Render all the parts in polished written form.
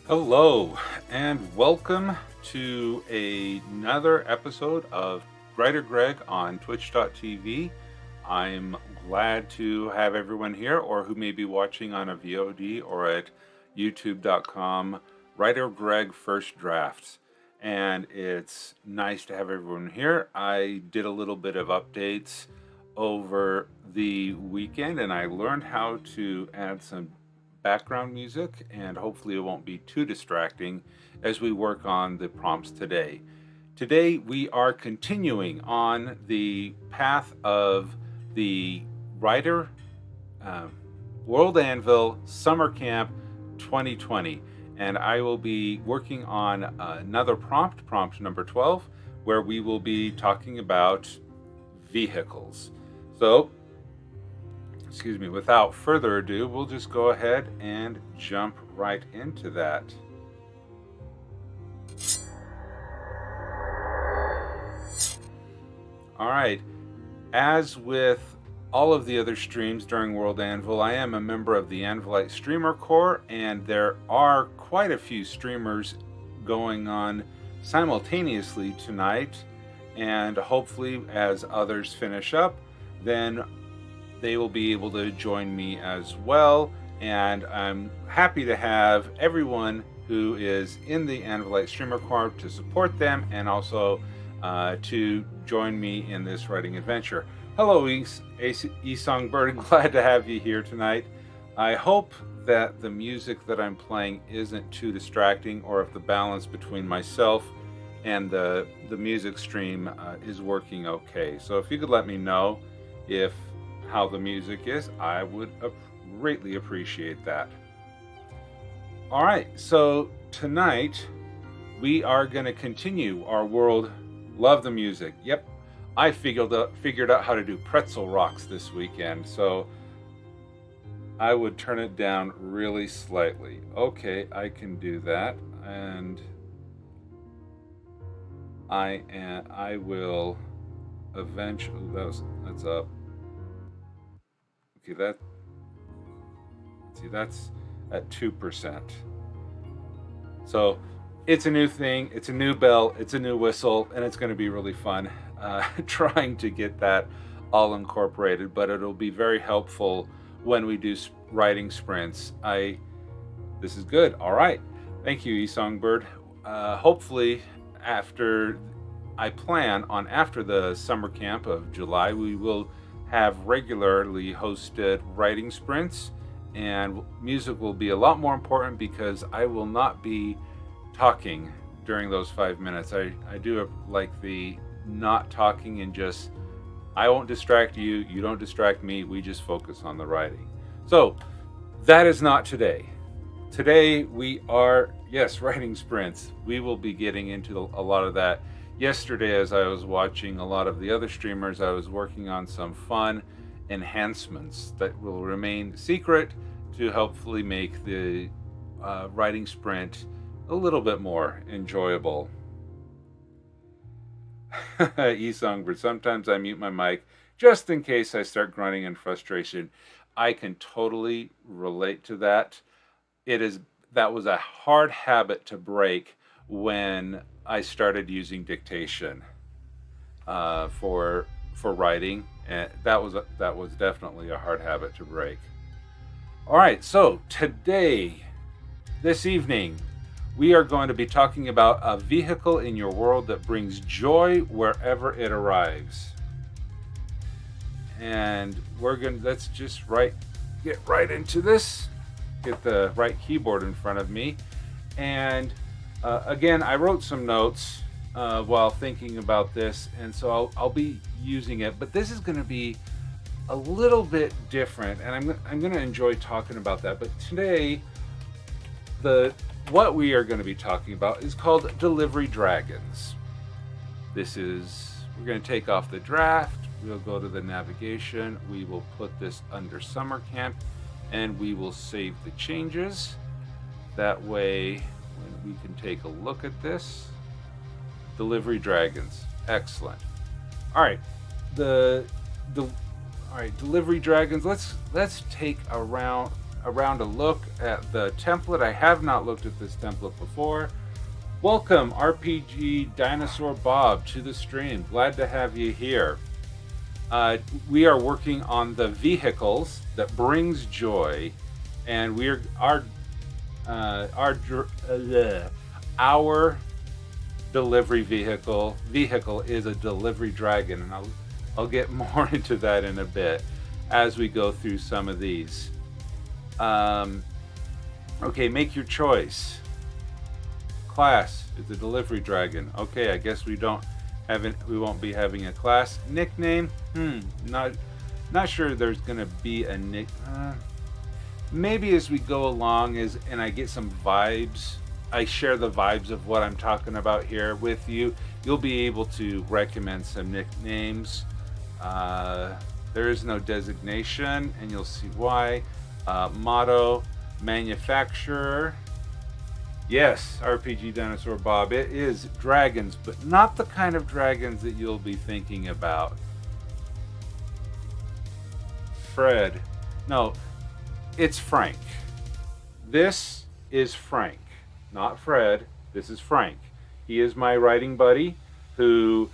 Hello, and welcome to another episode of WriterGreg on Twitch.tv. I'm glad to have everyone here, or who may be watching on a VOD or at youtube.com, WriterGreg First Drafts. And it's nice to have everyone here. I did a little bit of updates over the weekend, and I learned how to add some background music, and hopefully it won't be too distracting as we work on the prompts today. Today we are continuing on the path of the WriterGreg WorldAnvil Summer Camp 2020, and I will be working on another prompt number 12, where we will be talking about vehicles. So excuse me, without further ado, we'll just go ahead and jump right into that. All right, as with all of the other streams during WorldAnvil, I am a member of the Anvilite Streamer Corps, and there are quite a few streamers going on simultaneously tonight, and hopefully as others finish up, then they will be able to join me as well. And I'm happy to have everyone who is in the Anvilite Streamer Corps to support them, and also to join me in this writing adventure. Hello, Songbird, glad to have you here tonight. I hope that the music that I'm playing isn't too distracting, or if the balance between myself and the music stream is working okay. So if you could let me know if how the music is, I would greatly appreciate that. All right, so tonight we are going to continue our world. Love the music. Yep, I figured out how to do pretzel rocks this weekend, so I would turn it down really slightly. Okay, I can do that, and I will eventually. That's up. Okay, that's at 2%. So it's a new thing, it's a new bell, it's a new whistle, and it's going to be really fun trying to get that all incorporated, but it'll be very helpful when we do writing sprints. This is good. All right. Thank you, Songbird. Hopefully after the summer camp of July, we will have regularly hosted writing sprints, and music will be a lot more important because I will not be talking during those 5 minutes. I do like the not talking, and just I won't distract you, you don't distract me, we just focus on the writing. So that is not today. Today we are, yes, writing sprints. We will be getting into a lot of that. Yesterday, as I was watching a lot of the other streamers, I was working on some fun enhancements that will remain secret to hopefully make the writing sprint a little bit more enjoyable. Songbird, sometimes I mute my mic just in case I start grunting in frustration. I can totally relate to that. That was a hard habit to break when I started using dictation for writing, and that was definitely a hard habit to break. All right, so this evening, we are going to be talking about a vehicle in your world that brings joy wherever it arrives. And let's just get right into this. Get the right keyboard in front of me, and again, I wrote some notes while thinking about this, and so I'll be using it, but this is going to be a little bit different, and I'm going to enjoy talking about that. But today, what we are going to be talking about is called Delivery Dragons. We're going to take off the draft, we'll go to the navigation, we will put this under Summer Camp, and we will save the changes. That way, we can take a look at this. Delivery Dragons. Excellent. All right. Delivery Dragons. Let's take a round. around a look at the template. I have not looked at this template before. Welcome, RPG Dinosaur Bob, to the stream. Glad to have you here. We are working on the vehicles that brings joy, and our delivery vehicle is a delivery dragon, and I'll get more into that in a bit as we go through some of these. Okay, make your choice. Class is the delivery dragon. Okay, I guess we won't be having a class. Nickname? Not sure there's gonna be a nick. Maybe as we go along, and I get some vibes, I share the vibes of what I'm talking about here with you, you'll be able to recommend some nicknames. There is no designation, and you'll see why. Motto, manufacturer. Yes, RPG Dinosaur Bob, it is dragons, but not the kind of dragons that you'll be thinking about. Fred. No, it's Frank. This is Frank, not Fred. This is Frank. He is my writing buddy who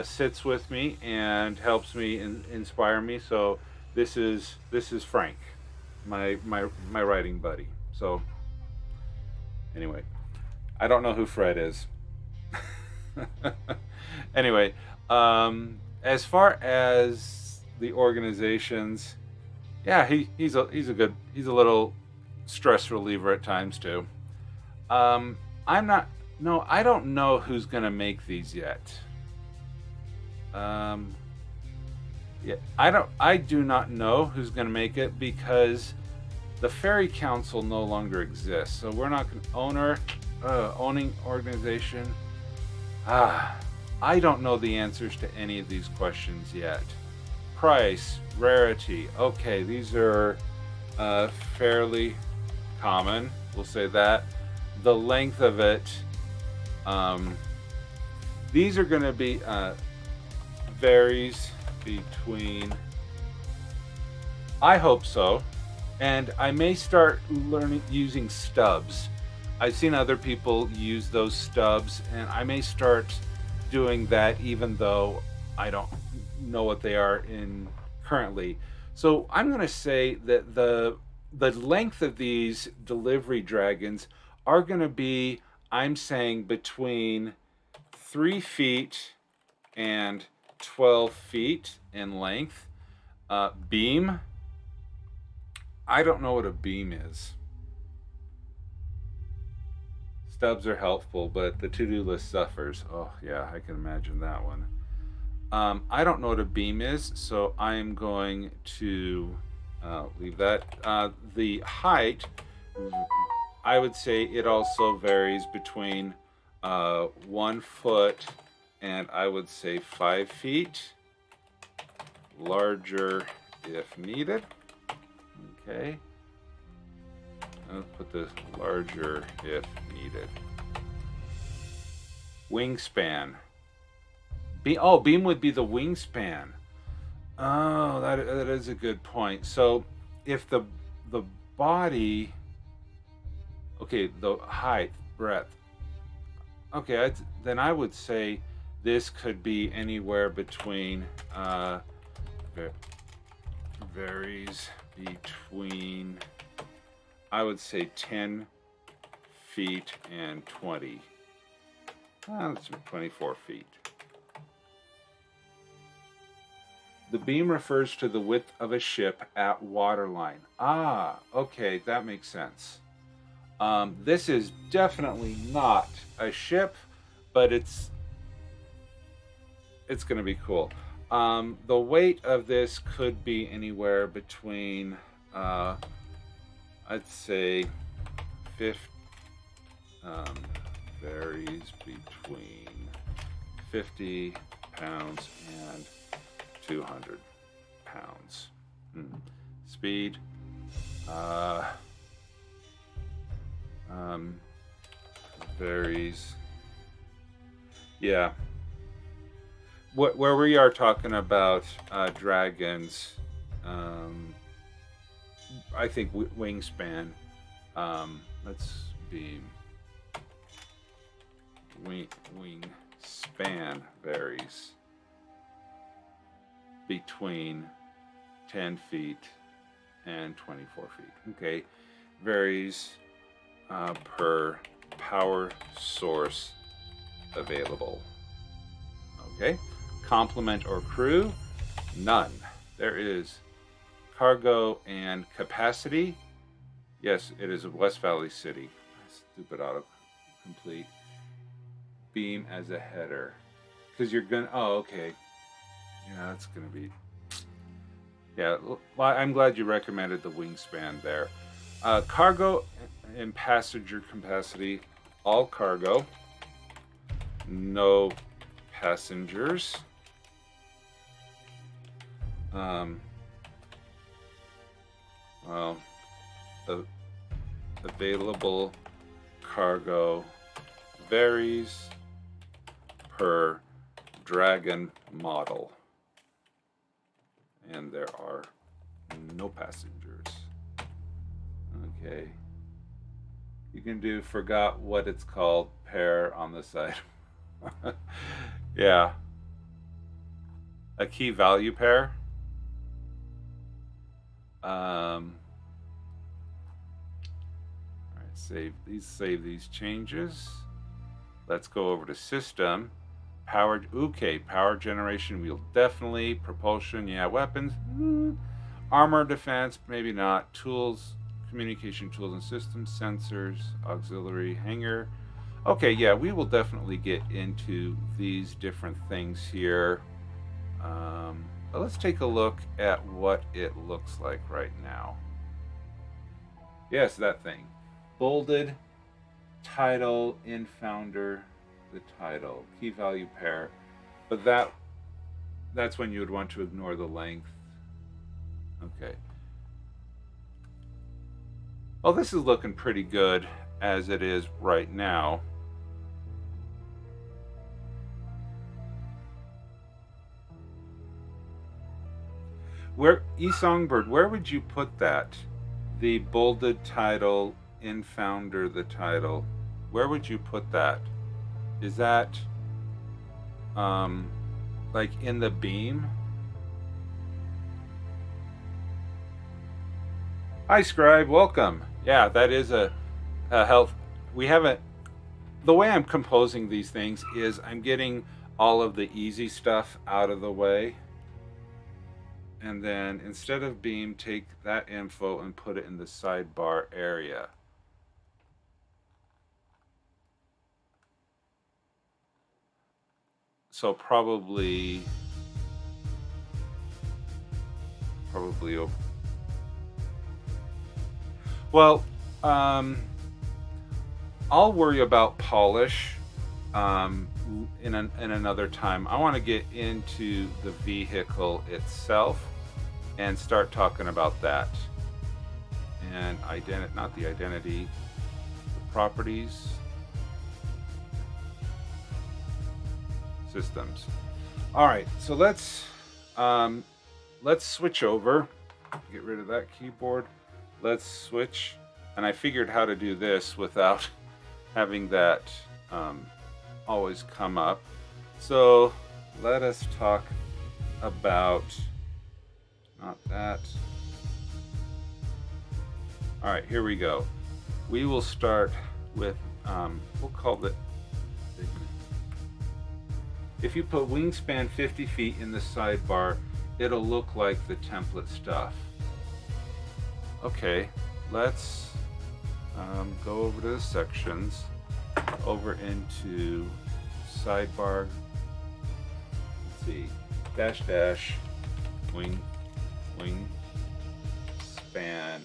sits with me and helps me inspire me. So this is Frank, my writing buddy. So anyway, I don't know who Fred is. Anyway, as far as the organizations, yeah, he's a little stress reliever at times too. I don't know who's gonna make these yet. Yeah, I do not know who's gonna make it because the Fairy Council no longer exists. So we're not owning organization. I don't know the answers to any of these questions yet. Price, rarity. Okay, these are fairly common. We'll say that. The length of it. These are going to be varies between. I hope so. And I may start using stubs. I've seen other people use those stubs, and I may start doing that even though I don't know what they are in currently. So I'm going to say that the length of these delivery dragons are going to be, I'm saying, between 3 feet and 12 feet in length. Beam. I don't know what a beam is. Stubs are helpful, but the to-do list suffers. Oh yeah, I can imagine that one. I don't know what a beam is, so I'm going to leave that. The height, I would say it also varies between 1 foot and I would say 5 feet. Larger if needed. Okay. I'll put the larger if needed. Wingspan. Beam would be the wingspan. Oh, that is a good point. So if the body, okay, the height, breadth. Okay, then I would say this could be anywhere between varies between, I would say 10 feet and 20. That's 24 feet. The beam refers to the width of a ship at waterline. Okay, that makes sense. This is definitely not a ship, but it's going to be cool. The weight of this could be anywhere between, I'd say, varies between 50 pounds and 200 pounds. Speed, varies. Yeah. Where we are talking about dragons, I think wingspan. Let's beam. Wingspan varies between 10 feet and 24 feet. Okay, varies per power source available. Okay, complement or crew, none. There is cargo and capacity. Yes, it is a West Valley City. Stupid autocomplete. Beam as a header, because you're gonna. Oh, okay. Yeah, that's gonna be. Yeah, I'm glad you recommended the wingspan there. Cargo and passenger capacity, all cargo, no passengers. Well, the available cargo varies per Dragon model, and there are no passengers. Okay, you can do forgot what it's called pair on the side. Yeah, a key value pair. All right, save these changes. Let's go over to system. Power, okay, power generation wheel, definitely. Propulsion, yeah. Weapons, armor, defense, maybe not. Tools, communication tools and systems, sensors, auxiliary, hangar. Okay, yeah, we will definitely get into these different things here. But let's take a look at what it looks like right now. Yes, that thing. Bolded, title, in founder, the title, key value pair. But that's when you would want to ignore the length. Okay. Well, this is looking pretty good as it is right now. Where, eSongbird, where would you put that? The bolded title, in founder, the title. Where would you put that? Is that like in the beam? Hi, Scribe, welcome. Yeah, that is a health. We haven't. The way I'm composing these things is I'm getting all of the easy stuff out of the way. And then instead of beam, take that info and put it in the sidebar area. So probably over. Well, I'll worry about polish in another time. I want to get into the vehicle itself and start talking about that. And not the identity, the properties, systems. All right, so let's switch over. Get rid of that keyboard. Let's switch. And I figured how to do this without having that always come up. So let us talk about, not that. All right, here we go. We will start with, we'll call it, if you put wingspan 50 feet in the sidebar, it'll look like the template stuff. Okay, let's go over to the sections, over into sidebar. Let's see, dash wing span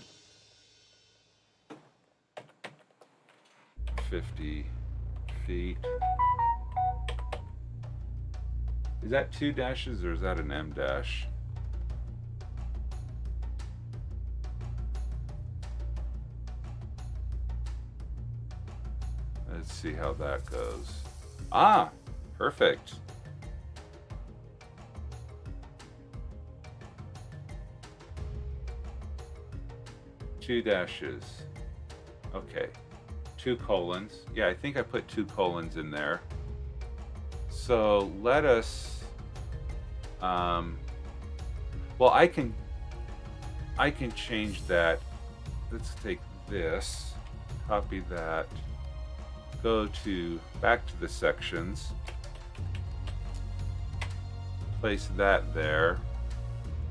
50 feet. Is that 2 dashes or is that an M dash? Let's see how that goes. Ah, perfect. 2 dashes. Okay, 2 colons. Yeah, I think I put 2 colons in there. So let us, well, I can change that. Let's take this, copy that, go back to the sections, place that there,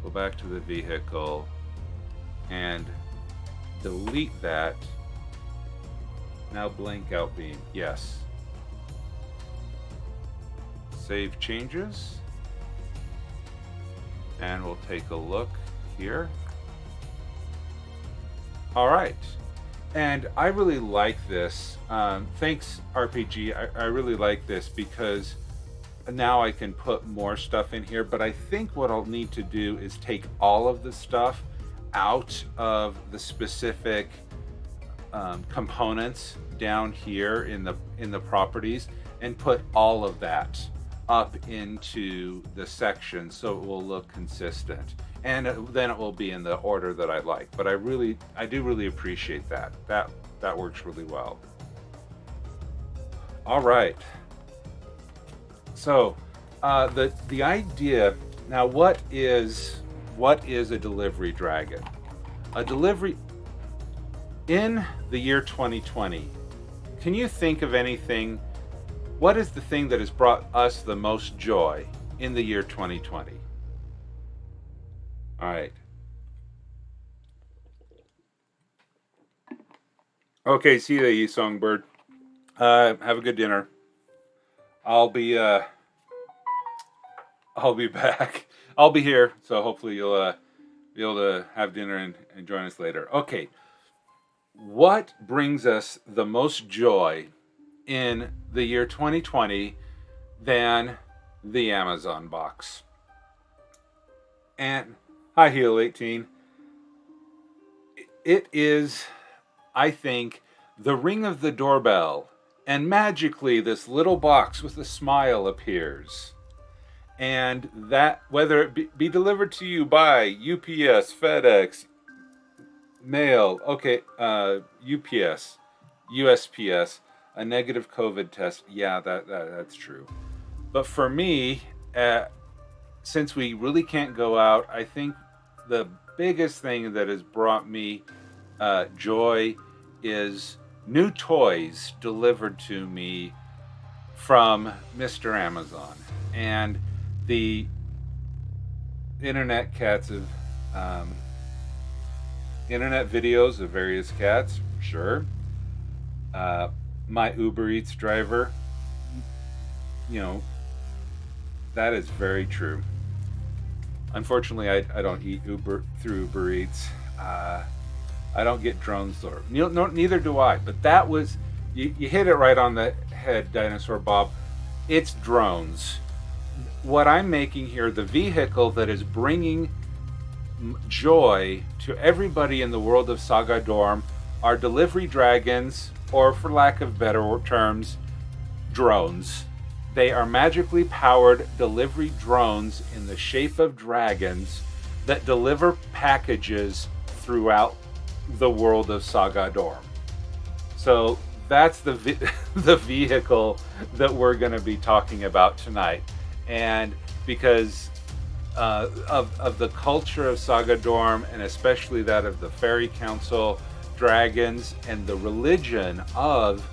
go back to the vehicle, and delete that. Now blank out beam, yes. Save changes, and we'll take a look here. All right, and I really like this. Thanks, RPG. I really like this because now I can put more stuff in here, but I think what I'll need to do is take all of the stuff out of the specific components down here in the properties and put all of that up into the section so it will look consistent, and then it will be in the order that I like. But I do really appreciate that works really well. All right, so the idea now, what is a delivery dragon? A delivery in the year 2020, can you think of anything? What is the thing that has brought us the most joy in the year 2020? All right. Okay, see you, Songbird. Have a good dinner. I'll be back. I'll be here, so hopefully you'll be able to have dinner and join us later. Okay. What brings us the most joy in the year 2020 than the Amazon box? And hi, Heel 18. It is, I think, the ring of the doorbell, and magically this little box with a smile appears. And that, whether it be delivered to you by UPS, FedEx, mail, okay, UPS, USPS, a negative COVID test. Yeah, that's true. But for me, since we really can't go out, I think the biggest thing that has brought me joy is new toys delivered to me from Mr. Amazon. And the internet cats of internet videos of various cats, sure. My Uber Eats driver, that is very true. Unfortunately, I don't eat through Uber Eats. I don't get drones, or neither do I. But that was, you hit it right on the head, Dinosaur Bob. It's drones. What I'm making here, the vehicle that is bringing joy to everybody in the world of Sagadorm, are delivery dragons, or for lack of better terms, drones. They are magically powered delivery drones in the shape of dragons that deliver packages throughout the world of Sagadorm. So that's the vehicle that we're going to be talking about tonight. And because of the culture of Sagadorm, and especially that of the Fairy Council, dragons, and the religion of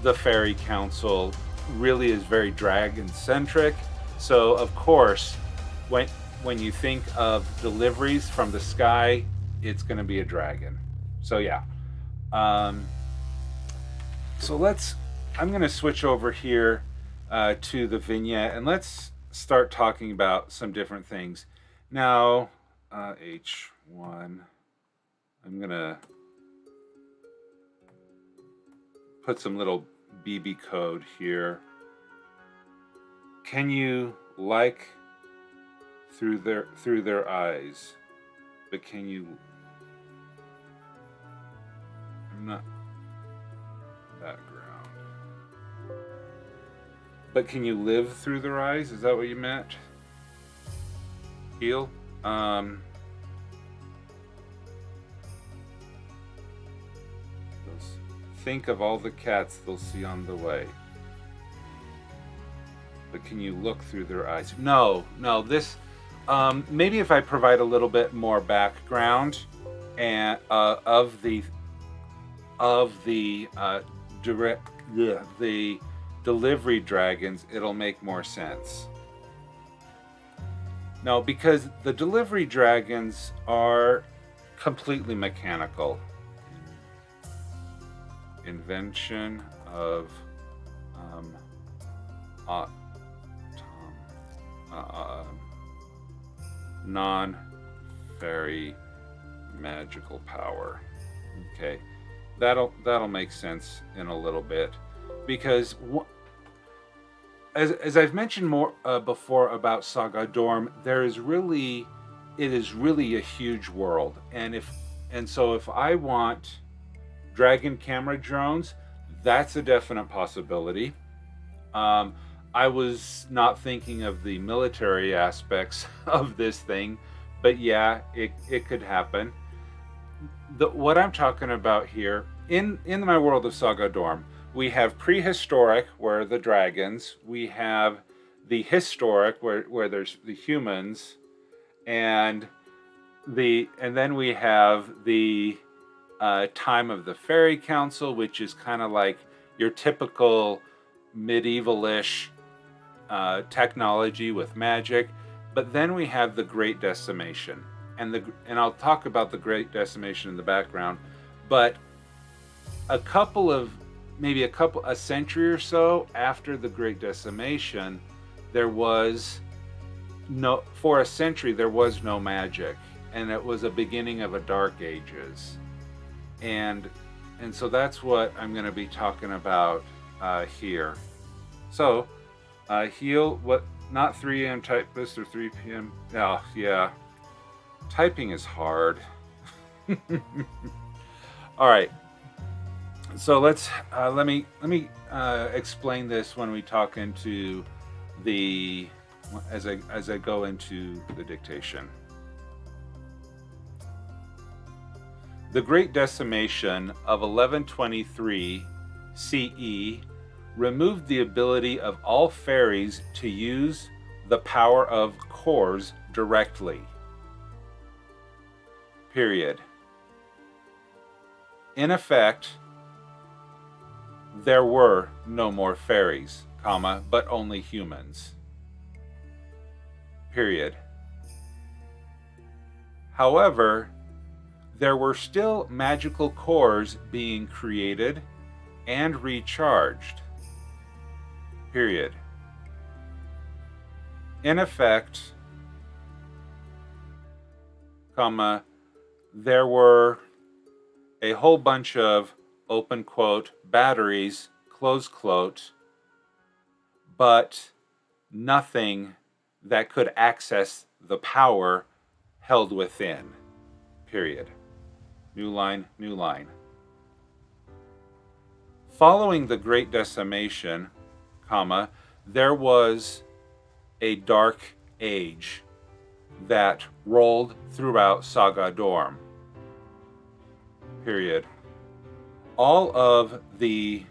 the Fairy Council really is very dragon-centric. So, of course, when you think of deliveries from the sky, it's going to be a dragon. So, yeah. So I'm going to switch over here to the vignette, and let's start talking about some different things. Now, H1, I'm going to put some little BB code here. Can you like through their eyes? But can you? I'm not background. But can you live through their eyes? Is that what you meant? Heal? think of all the cats they'll see on the way. But can you look through their eyes? No, this, maybe if I provide a little bit more background and of the delivery dragons, it'll make more sense. No, because the delivery dragons are completely mechanical. Invention of non-fairy magical power. Okay, that'll make sense in a little bit, because as I've mentioned more before about Sagadorm, it is really a huge world, and so if I want dragon camera drones, that's a definite possibility. I was not thinking of the military aspects of this thing, but yeah, it could happen. What I'm talking about here, in my world of Sagadorm, we have prehistoric, where the dragons, we have the historic, where there's the humans, and then we have the time of the fairy council, which is kind of like your typical medieval-ish technology with magic. But then we have the Great Decimation, and I'll talk about the Great Decimation in the background. But a century or so after the Great Decimation, for a century there was no magic, and it was a beginning of a Dark Ages, and so that's what I'm going to be talking about here. So not 3 a.m. typist or 3 p.m. Oh yeah, typing is hard. All right, so let me explain this when we talk into as I go into the dictation. The Great Decimation of 1123 CE removed the ability of all fairies to use the power of cores directly. Period. In effect, there were no more fairies, but only humans. Period. However, there were still magical cores being created and recharged. Period. In effect, there were a whole bunch of open quote batteries, close quote, but nothing that could access the power held within. Period. New line, new line. Following the Great Decimation, there was a dark age that rolled throughout Sagadorm. Period. All of the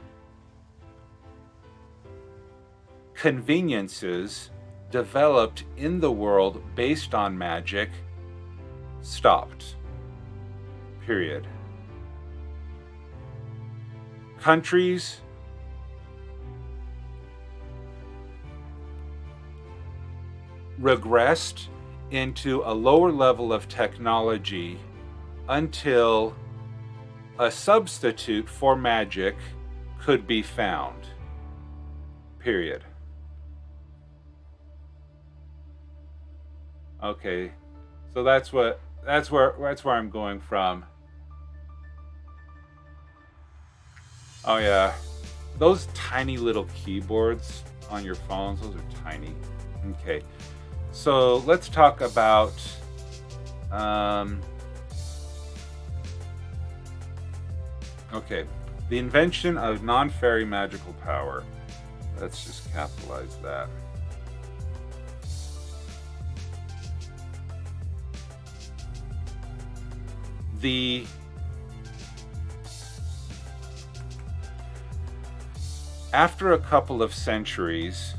conveniences developed in the world based on magic stopped. Period. Countries regressed into a lower level of technology until a substitute for magic could be found. Period. Okay, so that's where I'm going from. Oh yeah, those tiny little keyboards on your phones, those are tiny. Okay, so let's talk about the invention of non-fairy magical power. Let's just capitalize that. After a couple of centuries,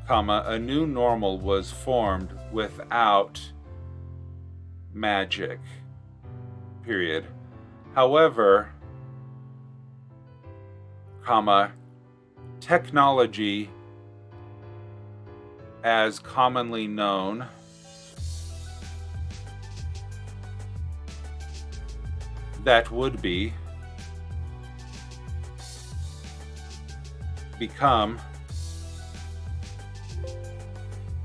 a new normal was formed without magic, period. However, technology, as commonly known, that would become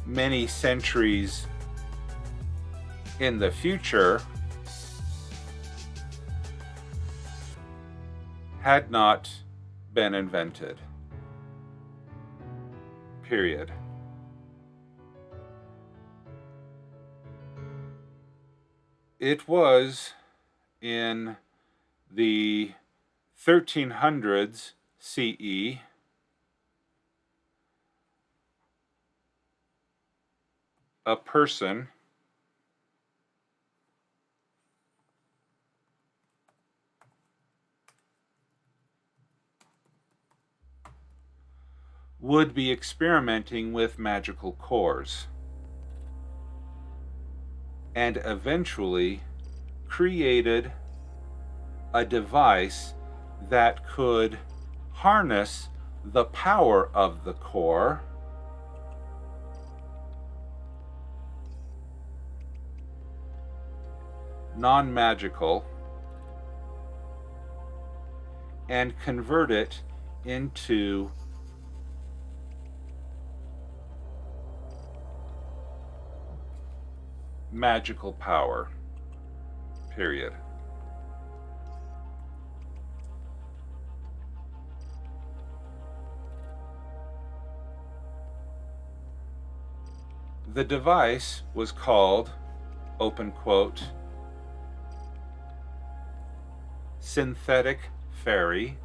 many centuries in the future, had not been invented, period. It was in the 1300s CE a person would be experimenting with magical cores and eventually created a device that could harness the power of the core non-magical and convert it into magical power, period. The device was called, open quote, synthetic fairy,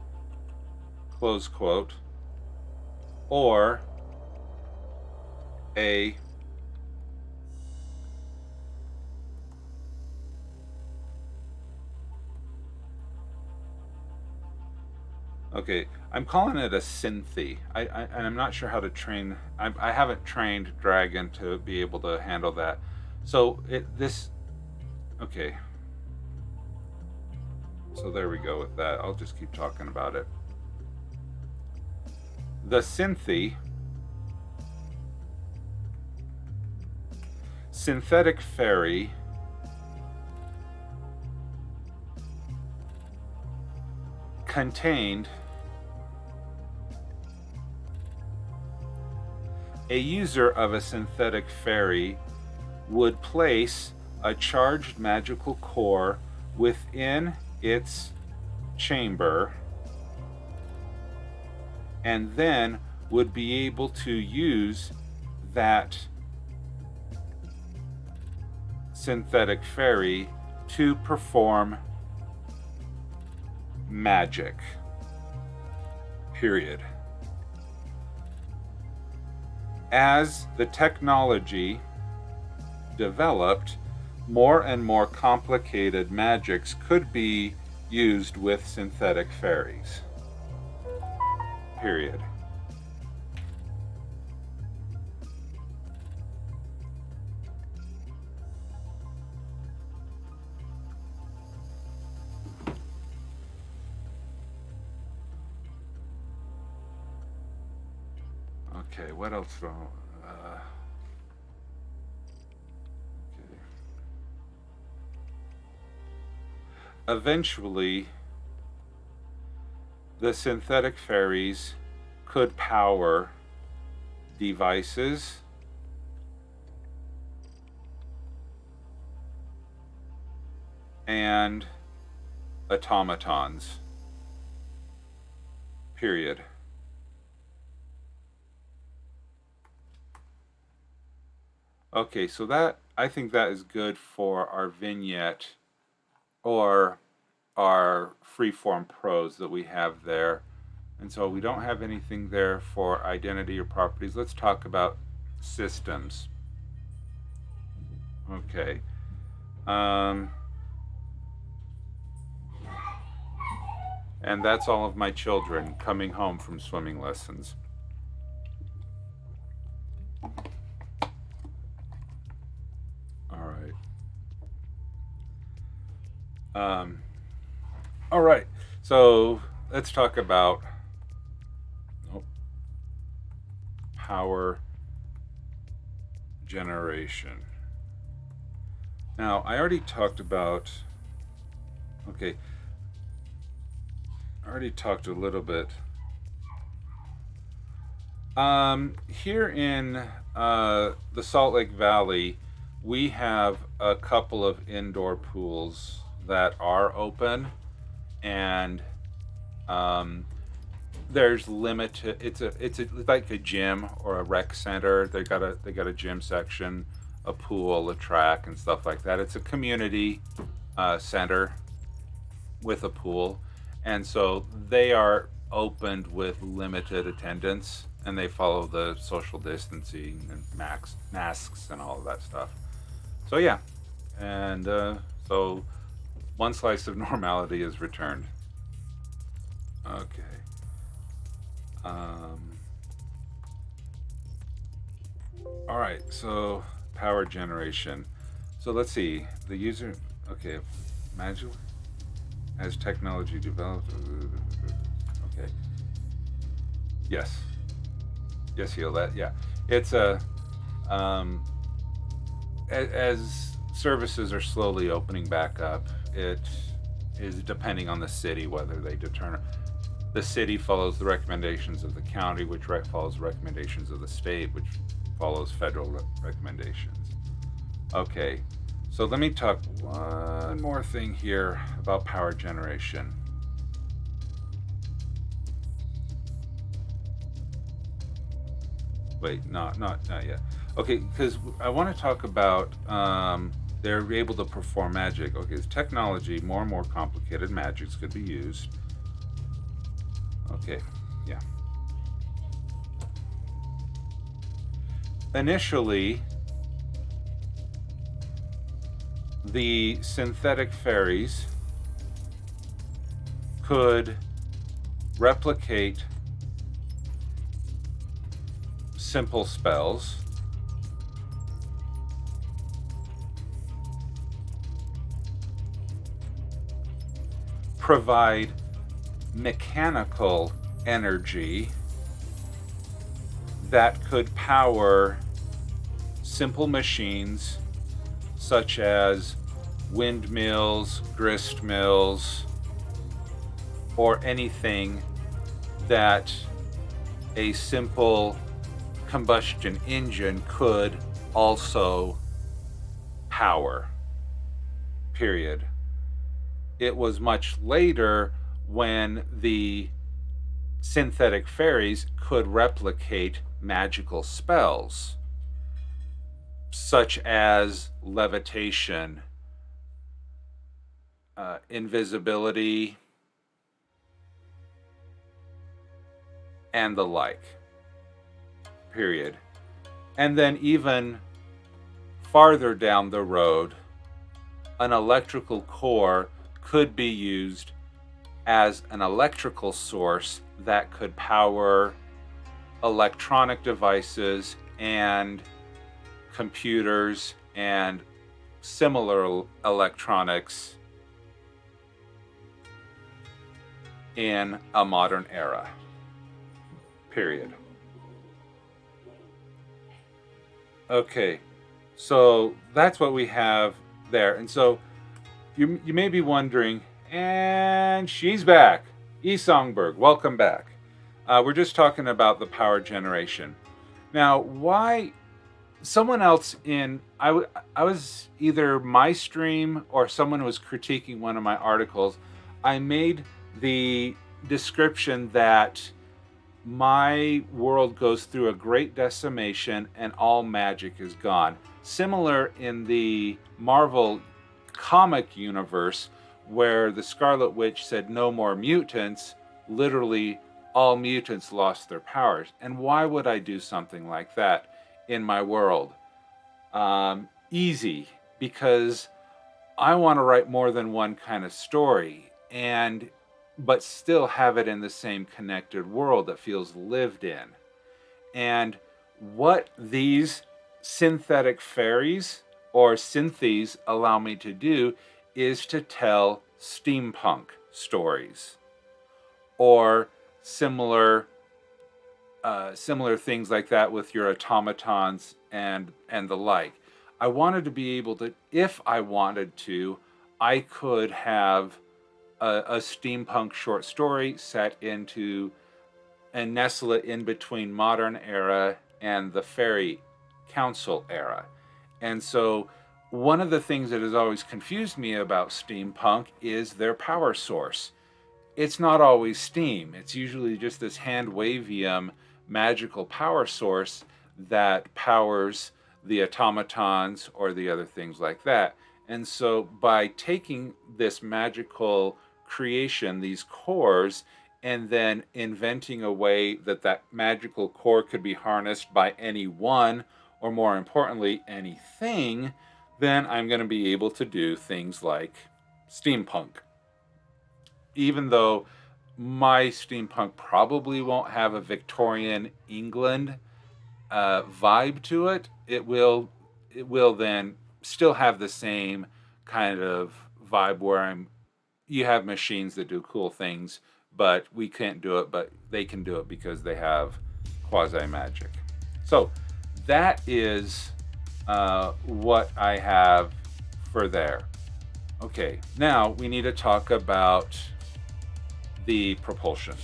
close quote, or a okay, I'm calling it a synthy. And I'm not sure how to train. I haven't trained Dragon to be able to handle that. So okay. So there we go with that. I'll just keep talking about it. The synthy, synthetic fairy, contained a user of a synthetic fairy would place a charged magical core within its chamber and then would be able to use that synthetic fairy to perform magic, period. As the technology developed, more and more complicated magics could be used with synthetic fairies, period. Okay, what else? Eventually, the synthetic fairies could power devices, and automatons, period. Okay, so I think that is good for our vignette or our freeform prose that we have there. And so we don't have anything there for identity or properties. Let's talk about systems. Okay. And that's all of my children coming home from swimming lessons. All right. All right. So let's talk about power generation. Now, I already talked about. Okay. I already talked a little bit. Here in the Salt Lake Valley, we have a couple of indoor pools that are open, and there's limited. It's like a gym or a rec center. They got a gym section, a pool, a track, and stuff like that. It's a community center with a pool, and so they are opened with limited attendance, and they follow the social distancing and masks and all of that stuff. So yeah, and so one slice of normality is returned. Okay. All right. So power generation. So let's see. The user. Okay. Imagine as technology develops. Okay. Yes. Yes, heal that. Yeah. It's a. As services are slowly opening back up, it is depending on the city whether they determine. The city follows the recommendations of the county, which follows the recommendations of the state, which follows federal recommendations. Okay, so let me talk one more thing here about power generation. Wait, not yet. Okay, because I want to talk about they're able to perform magic. Okay, it's technology, more and more complicated magics could be used. Okay, yeah. Initially, the synthetic fairies could replicate simple spells, provide mechanical energy that could power simple machines such as windmills, grist mills, or anything that a simple combustion engine could also power. Period. It was much later when the synthetic fairies could replicate magical spells, such as levitation, invisibility, and the like. Period. And then even farther down the road, an electrical core could be used as an electrical source that could power electronic devices and computers and similar electronics in a modern era. Period. Okay, so that's what we have there. And so you may be wondering, and she's back. E. Songberg, welcome back. We're just talking about the power generation. Now, why someone else I was either my stream or someone was critiquing one of my articles. I made the description that my world goes through a great decimation and all magic is gone. Similar in the Marvel comic universe, where the Scarlet Witch said no more mutants, literally all mutants lost their powers. And why would I do something like that in my world? Easy, because I want to write more than one kind of story. And but still have it in the same connected world that feels lived in. And what these synthetic fairies or synthes allow me to do is to tell steampunk stories or similar things like that with your automatons and the like. I wanted to be able to, if I wanted to, I could have a steampunk short story set into and nestle it in between modern era and the fairy council era. And so one of the things that has always confused me about steampunk is their power source. It's not always steam. It's usually just this hand wavium magical power source that powers the automatons or the other things like that. And so by taking this magical creation, these cores, and then inventing a way that that magical core could be harnessed by anyone, or more importantly, anything, then I'm going to be able to do things like steampunk. Even though my steampunk probably won't have a Victorian England vibe to it, it will then still have the same kind of vibe where you have machines that do cool things, but we can't do it, but they can do it because they have quasi magic. So that is what I have for there. Okay, now we need to talk about the propulsion.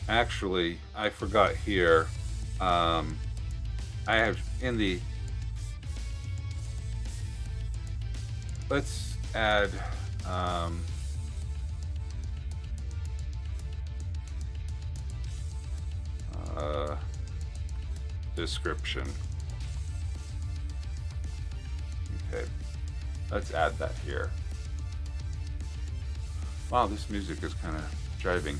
Actually, I forgot here. I have in the. Let's add. Description. Okay, let's add that here. Wow, this music is kind of driving.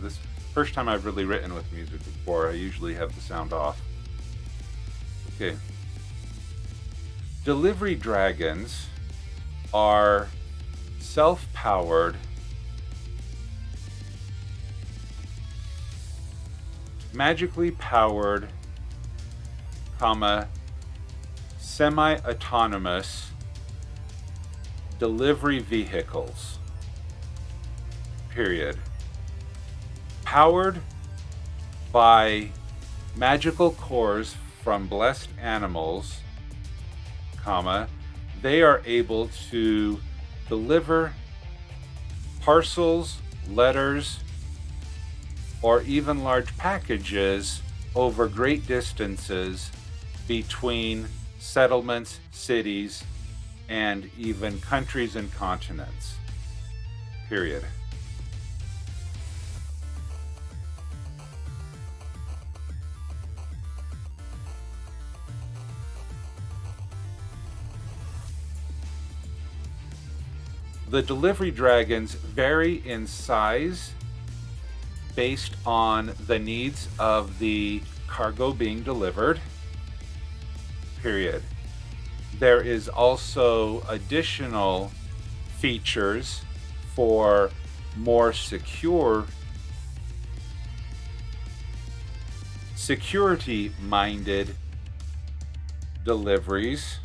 This first time I've really written with music before. I usually have the sound off. Okay. Delivery dragons are self-powered magically powered, semi-autonomous delivery vehicles. Period. Powered by magical cores from blessed animals, they are able to deliver parcels, letters, or even large packages over great distances between settlements, cities, and even countries and continents. Period. The delivery dragons vary in size based on the needs of the cargo being delivered. Period. There is also additional features for more security-minded deliveries,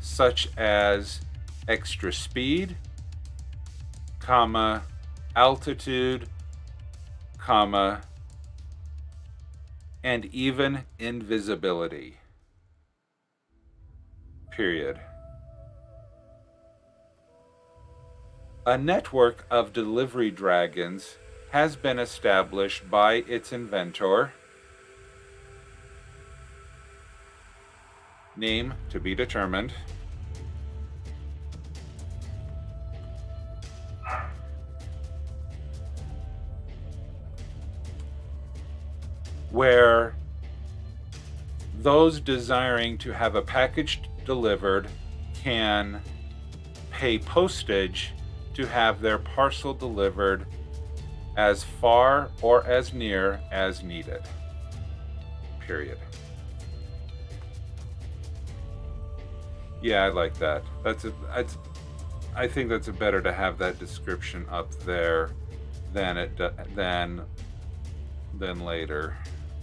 such as extra speed, altitude, and even invisibility. Period. A network of delivery dragons has been established by its inventor, name to be determined, where those desiring to have a package delivered can pay postage to have their parcel delivered as far or as near as needed. Period. Yeah, I like that. I think that's better to have that description up there than later,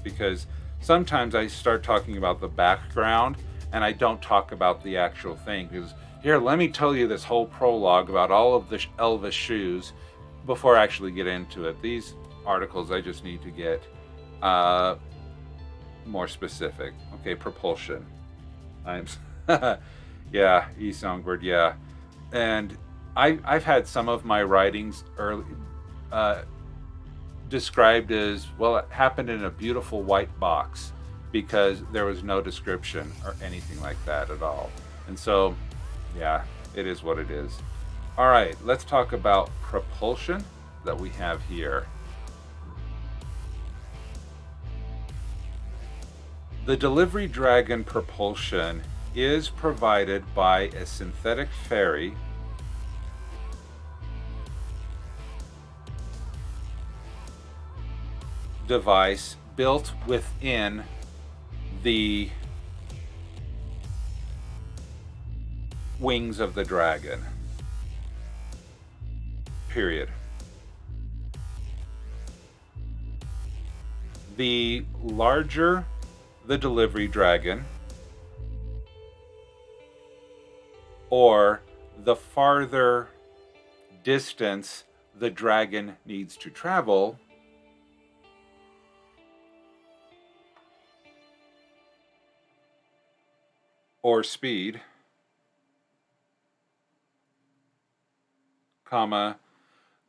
because sometimes I start talking about the background and I don't talk about the actual thing. Because here, let me tell you this whole prologue about all of the Elvis shoes before I actually get into it. These articles I just need to get more specific. Okay, propulsion. Yeah, E-Songbird, yeah. And I've had some of my writings early described as, well, it happened in a beautiful white box, because there was no description or anything like that at all. And so, yeah, it is what it is. All right, let's talk about propulsion that we have here. The Delivery Dragon propulsion is provided by a synthetic ferry device built within the wings of the dragon. Period. The larger the delivery dragon, or the farther distance the dragon needs to travel, or speed, comma,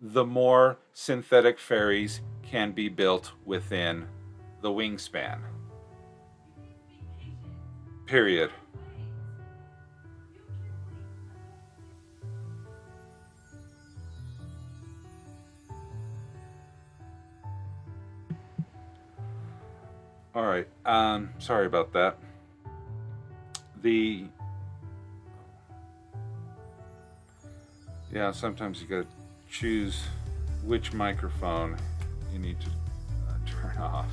the more synthetic ferries can be built within the wingspan. Period. All right. Sorry about that. Yeah, sometimes you gotta choose which microphone you need to turn off.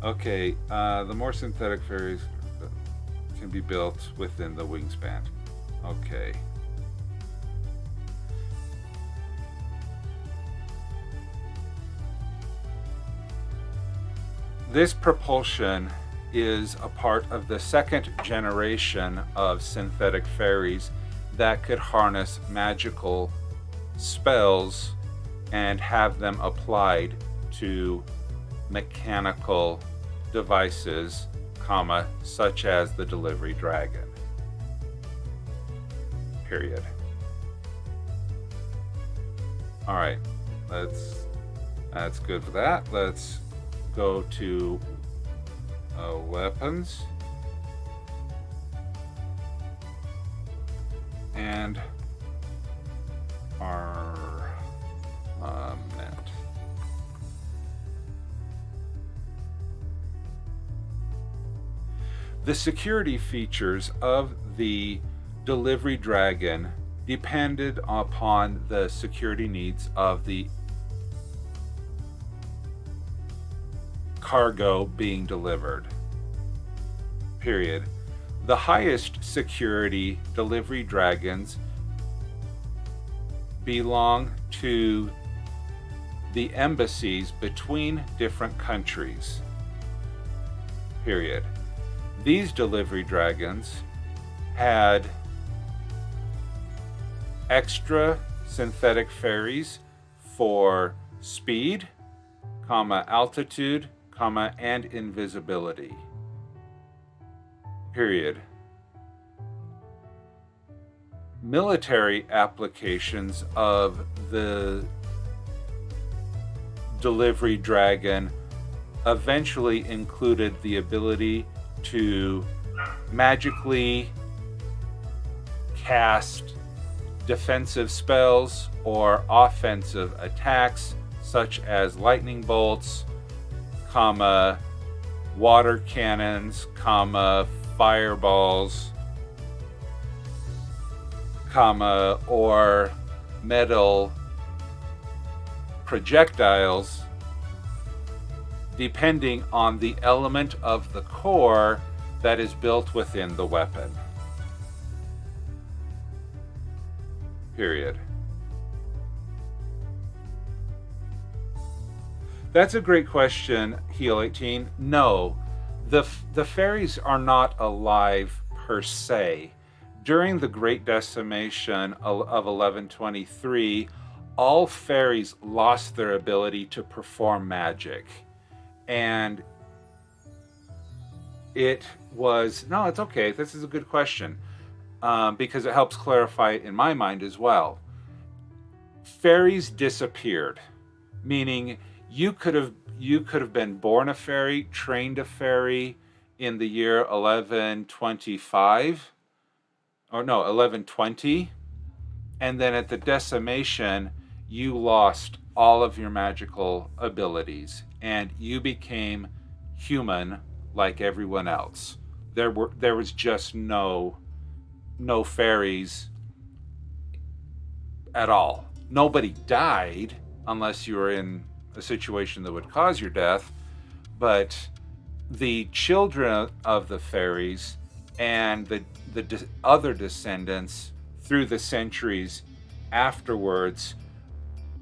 Okay, the more synthetic ferries can be built within the wingspan. Okay. This propulsion is a part of the second generation of synthetic ferries that could harness magical spells and have them applied to mechanical devices, comma, such as the delivery dragon. Period. All right, that's good for that. Let's go to weapons and armament. The security features of the delivery dragon depended upon the security needs of the cargo being delivered. Period. The highest security delivery dragons belong to the embassies between different countries. Period. These delivery dragons had extra synthetic ferries for speed, comma, altitude, comma, and invisibility. Period. Military applications of the delivery dragon eventually included the ability to magically cast defensive spells or offensive attacks, such as lightning bolts, comma, water cannons, comma, fireballs, comma, or metal projectiles depending on the element of the core that is built within the weapon. Period. That's a great question, Heel18. No, the fairies are not alive per se. During the Great Decimation of 1123, all fairies lost their ability to perform magic. And it was, no, it's okay. This is a good question, because it helps clarify it in my mind as well. Fairies disappeared, meaning you could have been born a fairy, trained a fairy in the year 1125, or no, 1120, and then at the decimation, you lost all of your magical abilities, and you became human like everyone else. There was just no fairies at all. Nobody died unless you were in a situation that would cause your death, but the children of the fairies and the other descendants through the centuries afterwards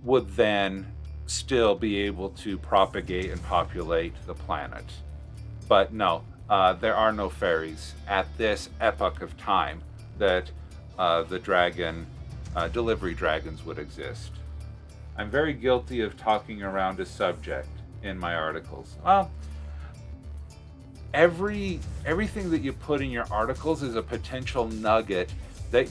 would then still be able to propagate and populate the planet. But no, there are no fairies at this epoch of time that the dragon, delivery dragons would exist. I'm very guilty of talking around a subject in my articles. Well, everything that you put in your articles is a potential nugget that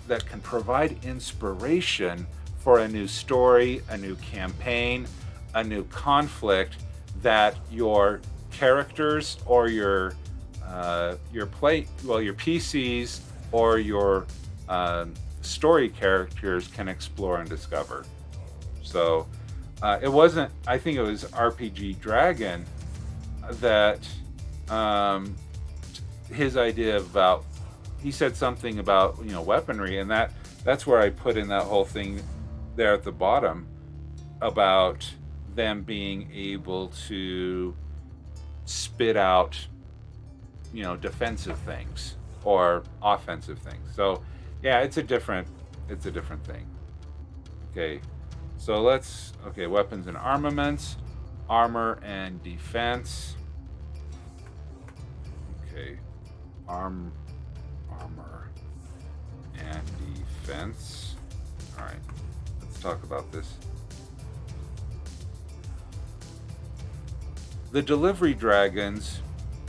that can provide inspiration for a new story, a new campaign, a new conflict that your characters or your PCs or your story characters can explore and discover. So it wasn't, I think it was RPG Dragon that his idea about, he said something about, weaponry, and that's where I put in that whole thing there at the bottom about them being able to spit out, defensive things or offensive things. So yeah, it's a different thing. Okay. So weapons and armaments, armor and defense. Okay, armor and defense. All right, let's talk about this. The delivery dragons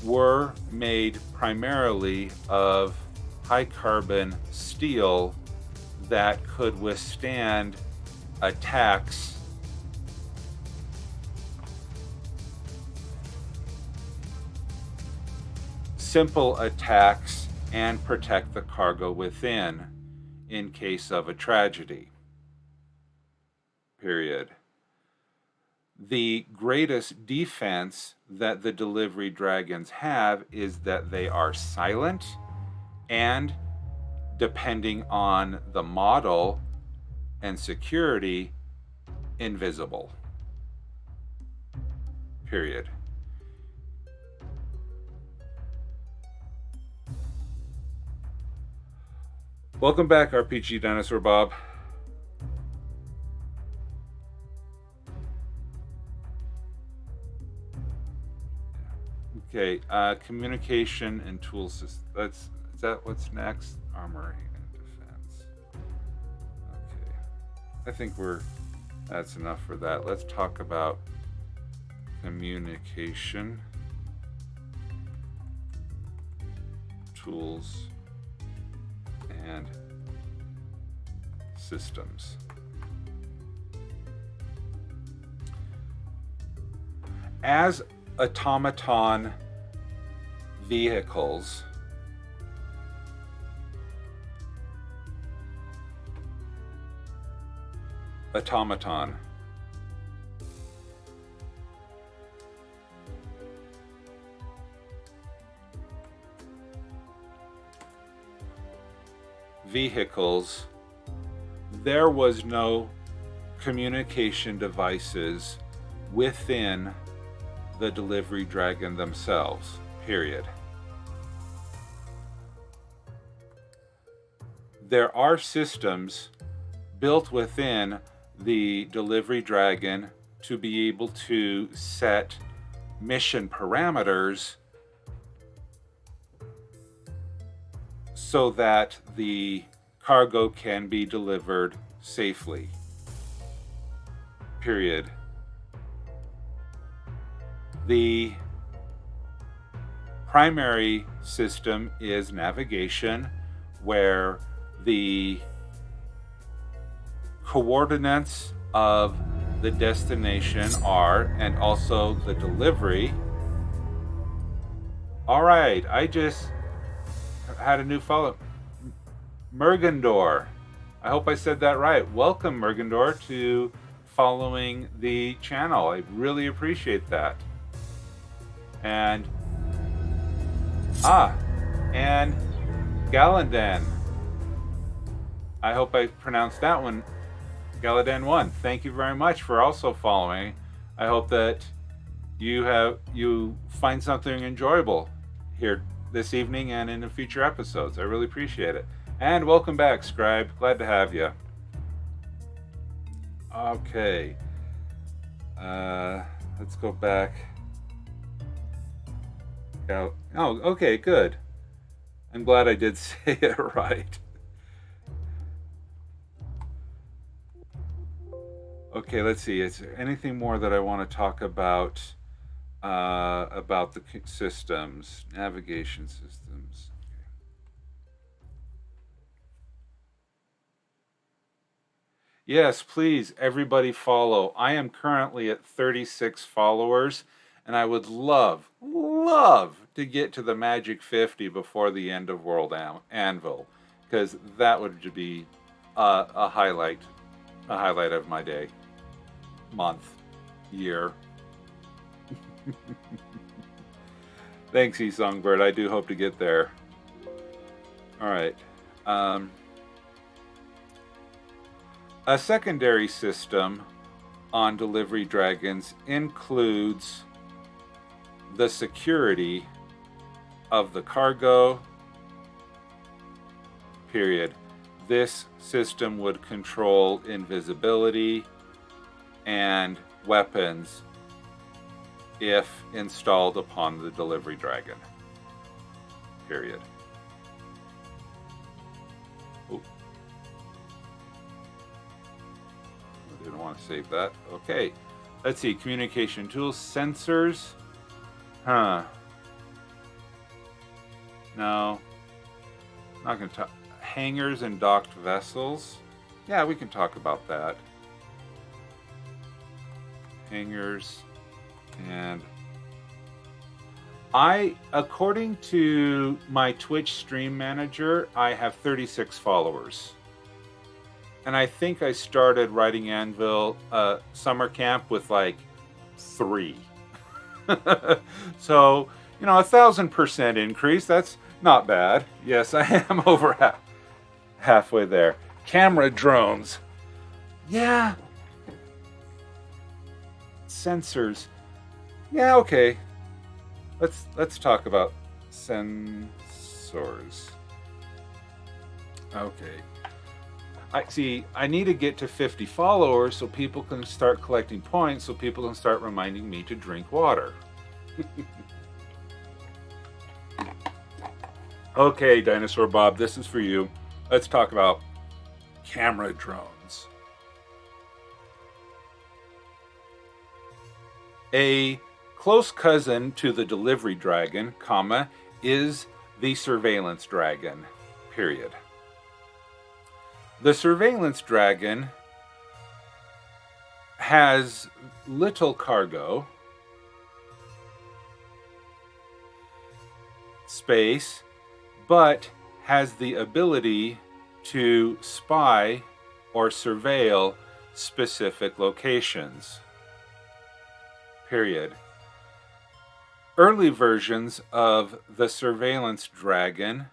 were made primarily of high carbon steel that could withstand attacks simple attacks and protect the cargo within in case of a tragedy. Period. The greatest defense that the delivery dragons have is that they are silent and, depending on the model and security, invisible. Period. Welcome back, RPG Dinosaur Bob. Okay, communication and tool systems. Is that what's next? Armor and defense. Okay, I think that's enough for that. Let's talk about communication, tools, and systems. As automaton vehicles, vehicles, there was no communication devices within the delivery dragon themselves, period. There are systems built within the delivery dragon to be able to set mission parameters so that the cargo can be delivered safely, period. The primary system is navigation, where the coordinates of the destination are, and also the delivery. All right, I just had a new follow. Mergendor. I hope I said that right. Welcome, Mergendor, to following the channel. I really appreciate that. And and Galadan. I hope I pronounced that one. Galadan 1. Thank you very much for also following. I hope that you find something enjoyable here this evening and in the future episodes. I really appreciate it. And welcome back, Scribe. Glad to have you. Okay. Let's go back. Oh, okay, good. I'm glad I did say it right. Okay, let's see. Is there anything more that I want to talk about the systems, navigation systems? Okay. Yes, please, everybody follow. I am currently at 36 followers, and I would love to get to the magic 50 before the end of WorldAnvil, because that would be a highlight of my day, month, year. Thanks, eSongbird. I do hope to get there. All right. A secondary system on delivery dragons includes the security of the cargo, period. This system would control invisibility and weapons if installed upon the delivery dragon, period. Oh, I didn't want to save that. Okay, let's see. Communication tools, sensors. No, not going to talk. Hangars and docked vessels. Yeah, we can talk about that. Hangars. And according to my Twitch stream manager, I have 36 followers. And I think I started WorldAnvil Summer Camp with like 3. So, 1,000% increase. That's not bad. Yes, I am over halfway there. Camera drones. Yeah. Sensors. Yeah, okay. Let's talk about sensors. Okay. I need to get to 50 followers so people can start collecting points, so people can start reminding me to drink water. Okay, Dinosaur Bob, this is for you. Let's talk about camera drones. A close cousin to the delivery dragon, is the surveillance dragon, period. The surveillance dragon has little cargo space, but has the ability to spy or surveil specific locations, period. Early versions of the surveillance dragon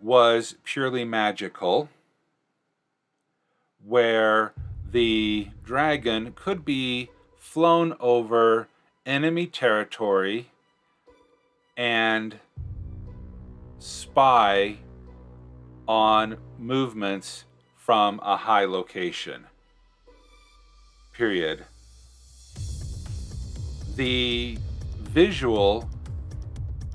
was purely magical, where the dragon could be flown over enemy territory and spy on movements from a high location. Period. The visual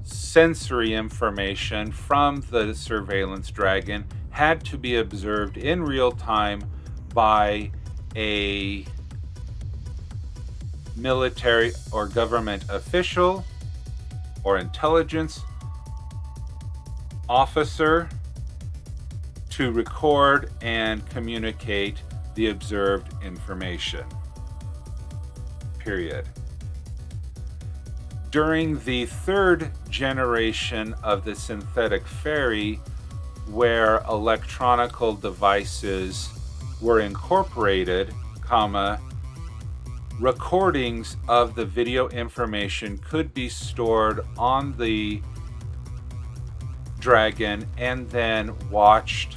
sensory information from the surveillance dragon had to be observed in real time by a military or government official or intelligence officer to record and communicate the observed information. Period. During the third generation of the synthetic fairy, where electronical devices were incorporated, recordings of the video information could be stored on the dragon and then watched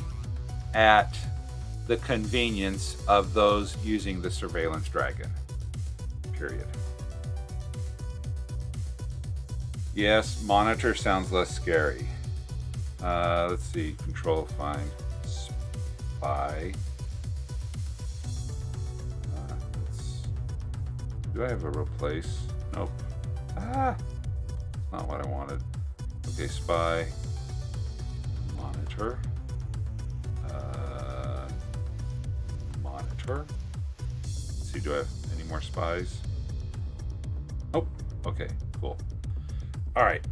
at the convenience of those using the surveillance dragon. Period. Yes, monitor sounds less scary. Let's see. Control, find, spy. Do I have a replace? Nope. That's not what I wanted. Okay, spy. Monitor. Monitor. Let's see, do I have any more spies? Oh, okay, cool. All right,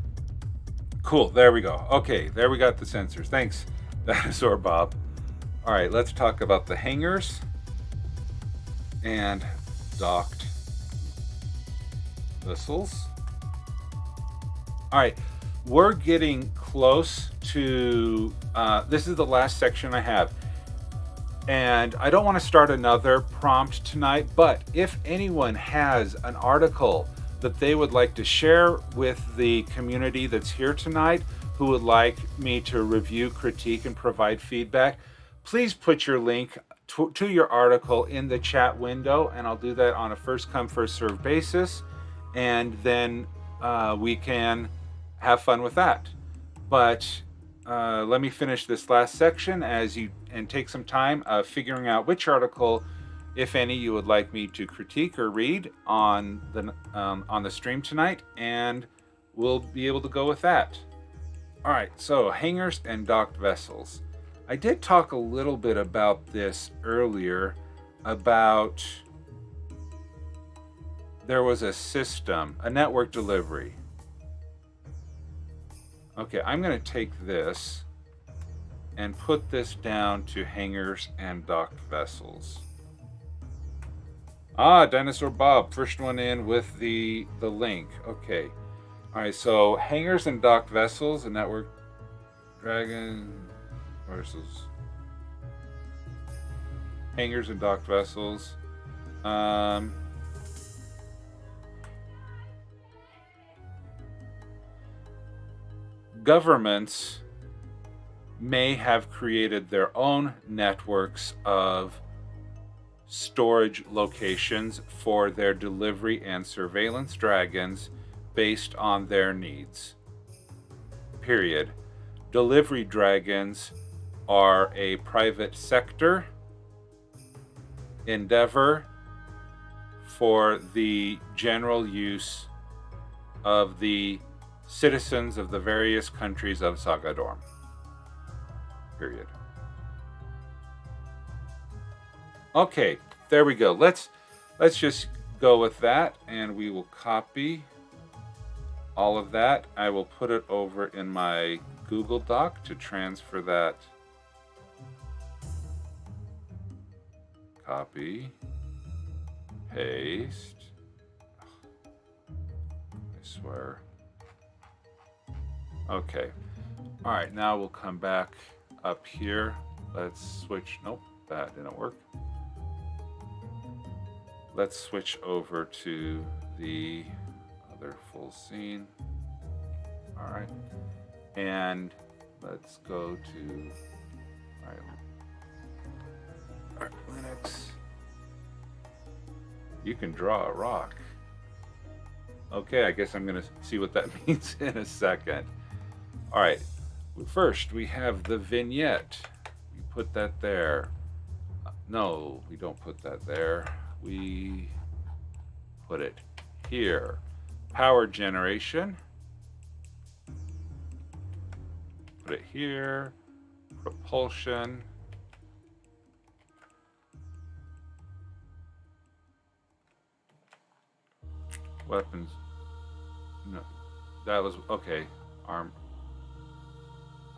cool, there we go. Okay, there we got the sensors. Thanks, Dinosaur Bob. All right, let's talk about the hangars and docked vessels. All right, we're getting close to, this is the last section I have. And I don't want to start another prompt tonight, but if anyone has an article that they would like to share with the community that's here tonight, who would like me to review, critique, and provide feedback, please put your link to your article in the chat window, and I'll do that on a first come, first served basis, and then we can have fun with that. But let me finish this last section and take some time figuring out which article, if any, you would like me to critique or read on the stream tonight, and we'll be able to go with that. All right, so hangars and docked vessels. I did talk a little bit about this earlier, about there was a system, a network delivery. Okay, I'm going to take this and put this down to hangars and docked vessels. Dinosaur Bob, first one in with the link. Okay. All right, so hangars and docked vessels, a network dragon versus hangars and docked vessels. Governments may have created their own networks of storage locations for their delivery and surveillance dragons based on their needs. Period. Delivery dragons are a private sector endeavor for the general use of the citizens of the various countries of Sagadorm. Period. Okay, there we go. Let's just go with that, and we will copy all of that. I will put it over in my Google Doc to transfer that. Copy, paste. I swear. Okay. All right, now we'll come back up here. Let's switch. Nope, that didn't work. Let's switch over to the other full scene. All right. And let's go to, all right, Linux. You can draw a rock. Okay, I guess I'm gonna see what that means in a second. All right, first we have the vignette. We put that there. No, we don't put that there. We put it here. Power generation. Put it here. Propulsion. Weapons. No, that was okay.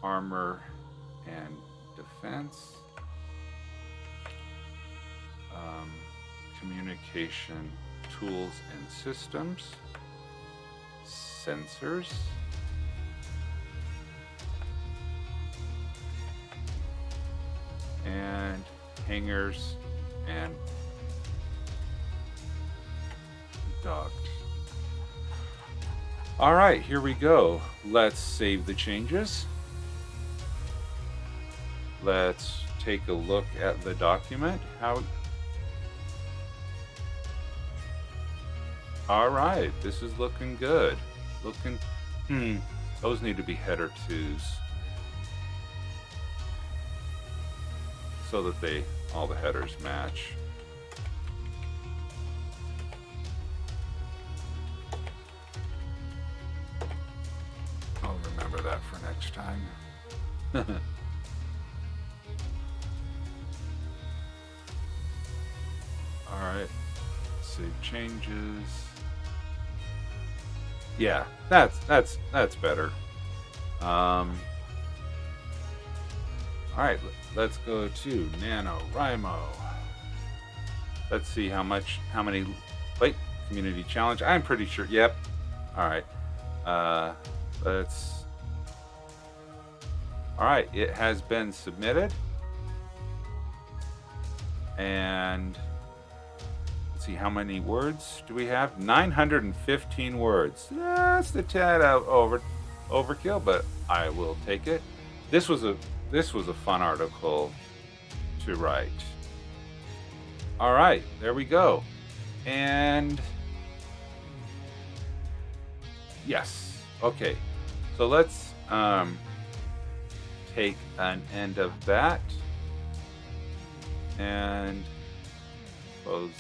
Armor and defense. Communication tools and systems. Sensors. And hangers and duct. All right, here we go. Let's save the changes. Let's take a look at the document. All right, this is looking good. Those need to be header 2s so that all the headers match. I'll remember that for next time. All right, save changes. Yeah, that's better. All right, let's go to NaNoWrimo. Let's see how many. Wait, community challenge. I'm pretty sure. Yep. All right. All right, it has been submitted. And let's see, how many words do we have? 915 words. That's the tad overkill, but I will take it. This was a fun article to write. All right, there we go. And yes, okay. So let's take an end of that and close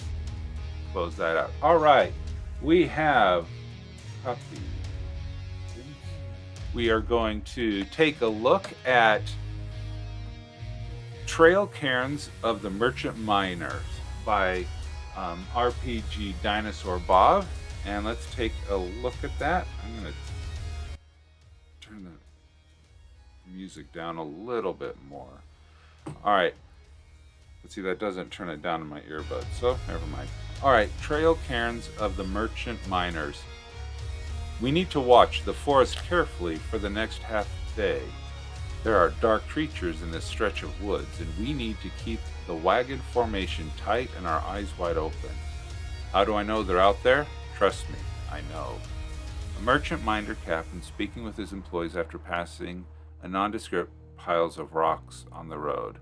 that out. All right, we have copy. We are going to take a look at Trail Cairns of the Merchant Miners by RPG Dinosaur Bob, and let's take a look at that. I'm going to turn the music down a little bit more. All right, let's see, that doesn't turn it down in my earbuds, so never mind. All right, Trail Cairns of the Merchant Miners. We need to watch the forest carefully for the next half day. There are dark creatures in this stretch of woods, and we need to keep the wagon formation tight and our eyes wide open. How do I know they're out there? Trust me, I know. A merchant miner captain speaking with his employees after passing a nondescript piles of rocks on the road.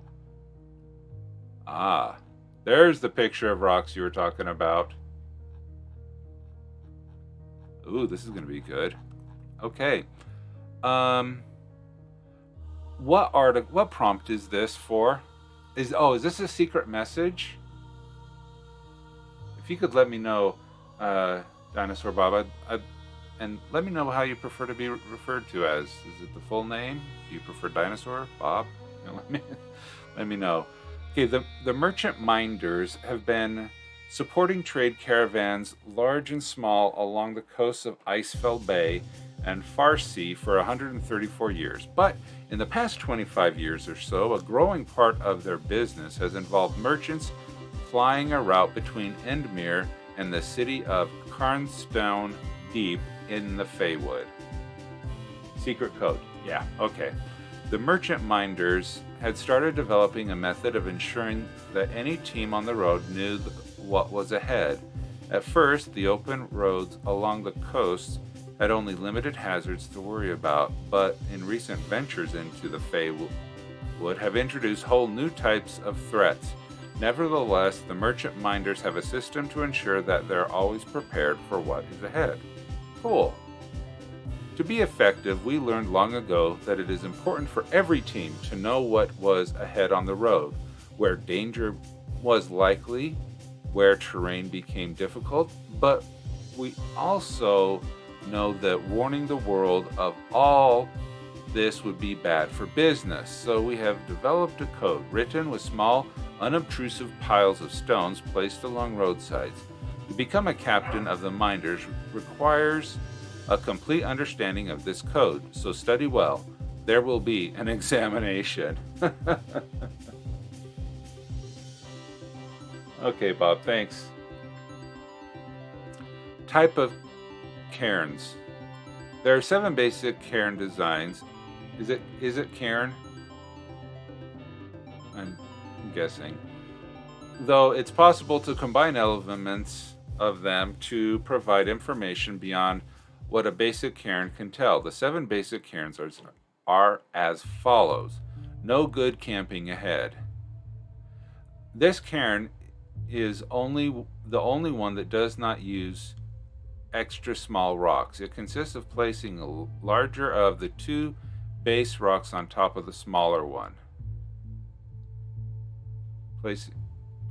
Ah, there's the picture of rocks you were talking about. Ooh, this is going to be good. Okay. What prompt is this for? Is this a secret message? If you could let me know, Dinosaur Bob, and let me know how you prefer to be referred to as. Is it the full name? Do you prefer Dinosaur Bob? Let me know. Okay, the merchant minders have been supporting trade caravans large and small along the coasts of Icefell Bay and Farsi for 134 years. But in the past 25 years or so, a growing part of their business has involved merchants flying a route between Endmere and the city of Carnstone Deep in the Feywood. Secret code. Yeah, okay. The merchant minders had started developing a method of ensuring that any team on the road knew what was ahead. At first, the open roads along the coast had only limited hazards to worry about, but in recent ventures into the Feywood have introduced whole new types of threats. Nevertheless, the merchant minders have a system to ensure that they're always prepared for what is ahead. Cool. To be effective, we learned long ago that it is important for every team to know what was ahead on the road, where danger was likely, where terrain became difficult, but we also know that warning the world of all this would be bad for business. So we have developed a code written with small, unobtrusive piles of stones placed along roadsides. To become a captain of the minders requires a complete understanding of this code, so study well. There will be an examination. Okay, Bob, thanks. Type of cairns. There are 7 basic cairn designs. Is it cairn? I'm guessing. Though it's possible to combine elements of them to provide information beyond what a basic cairn can tell. The 7 basic cairns are as follows. No good camping ahead. This cairn is the only one that does not use extra small rocks. It consists of placing a larger of the 2 base rocks on top of the smaller one,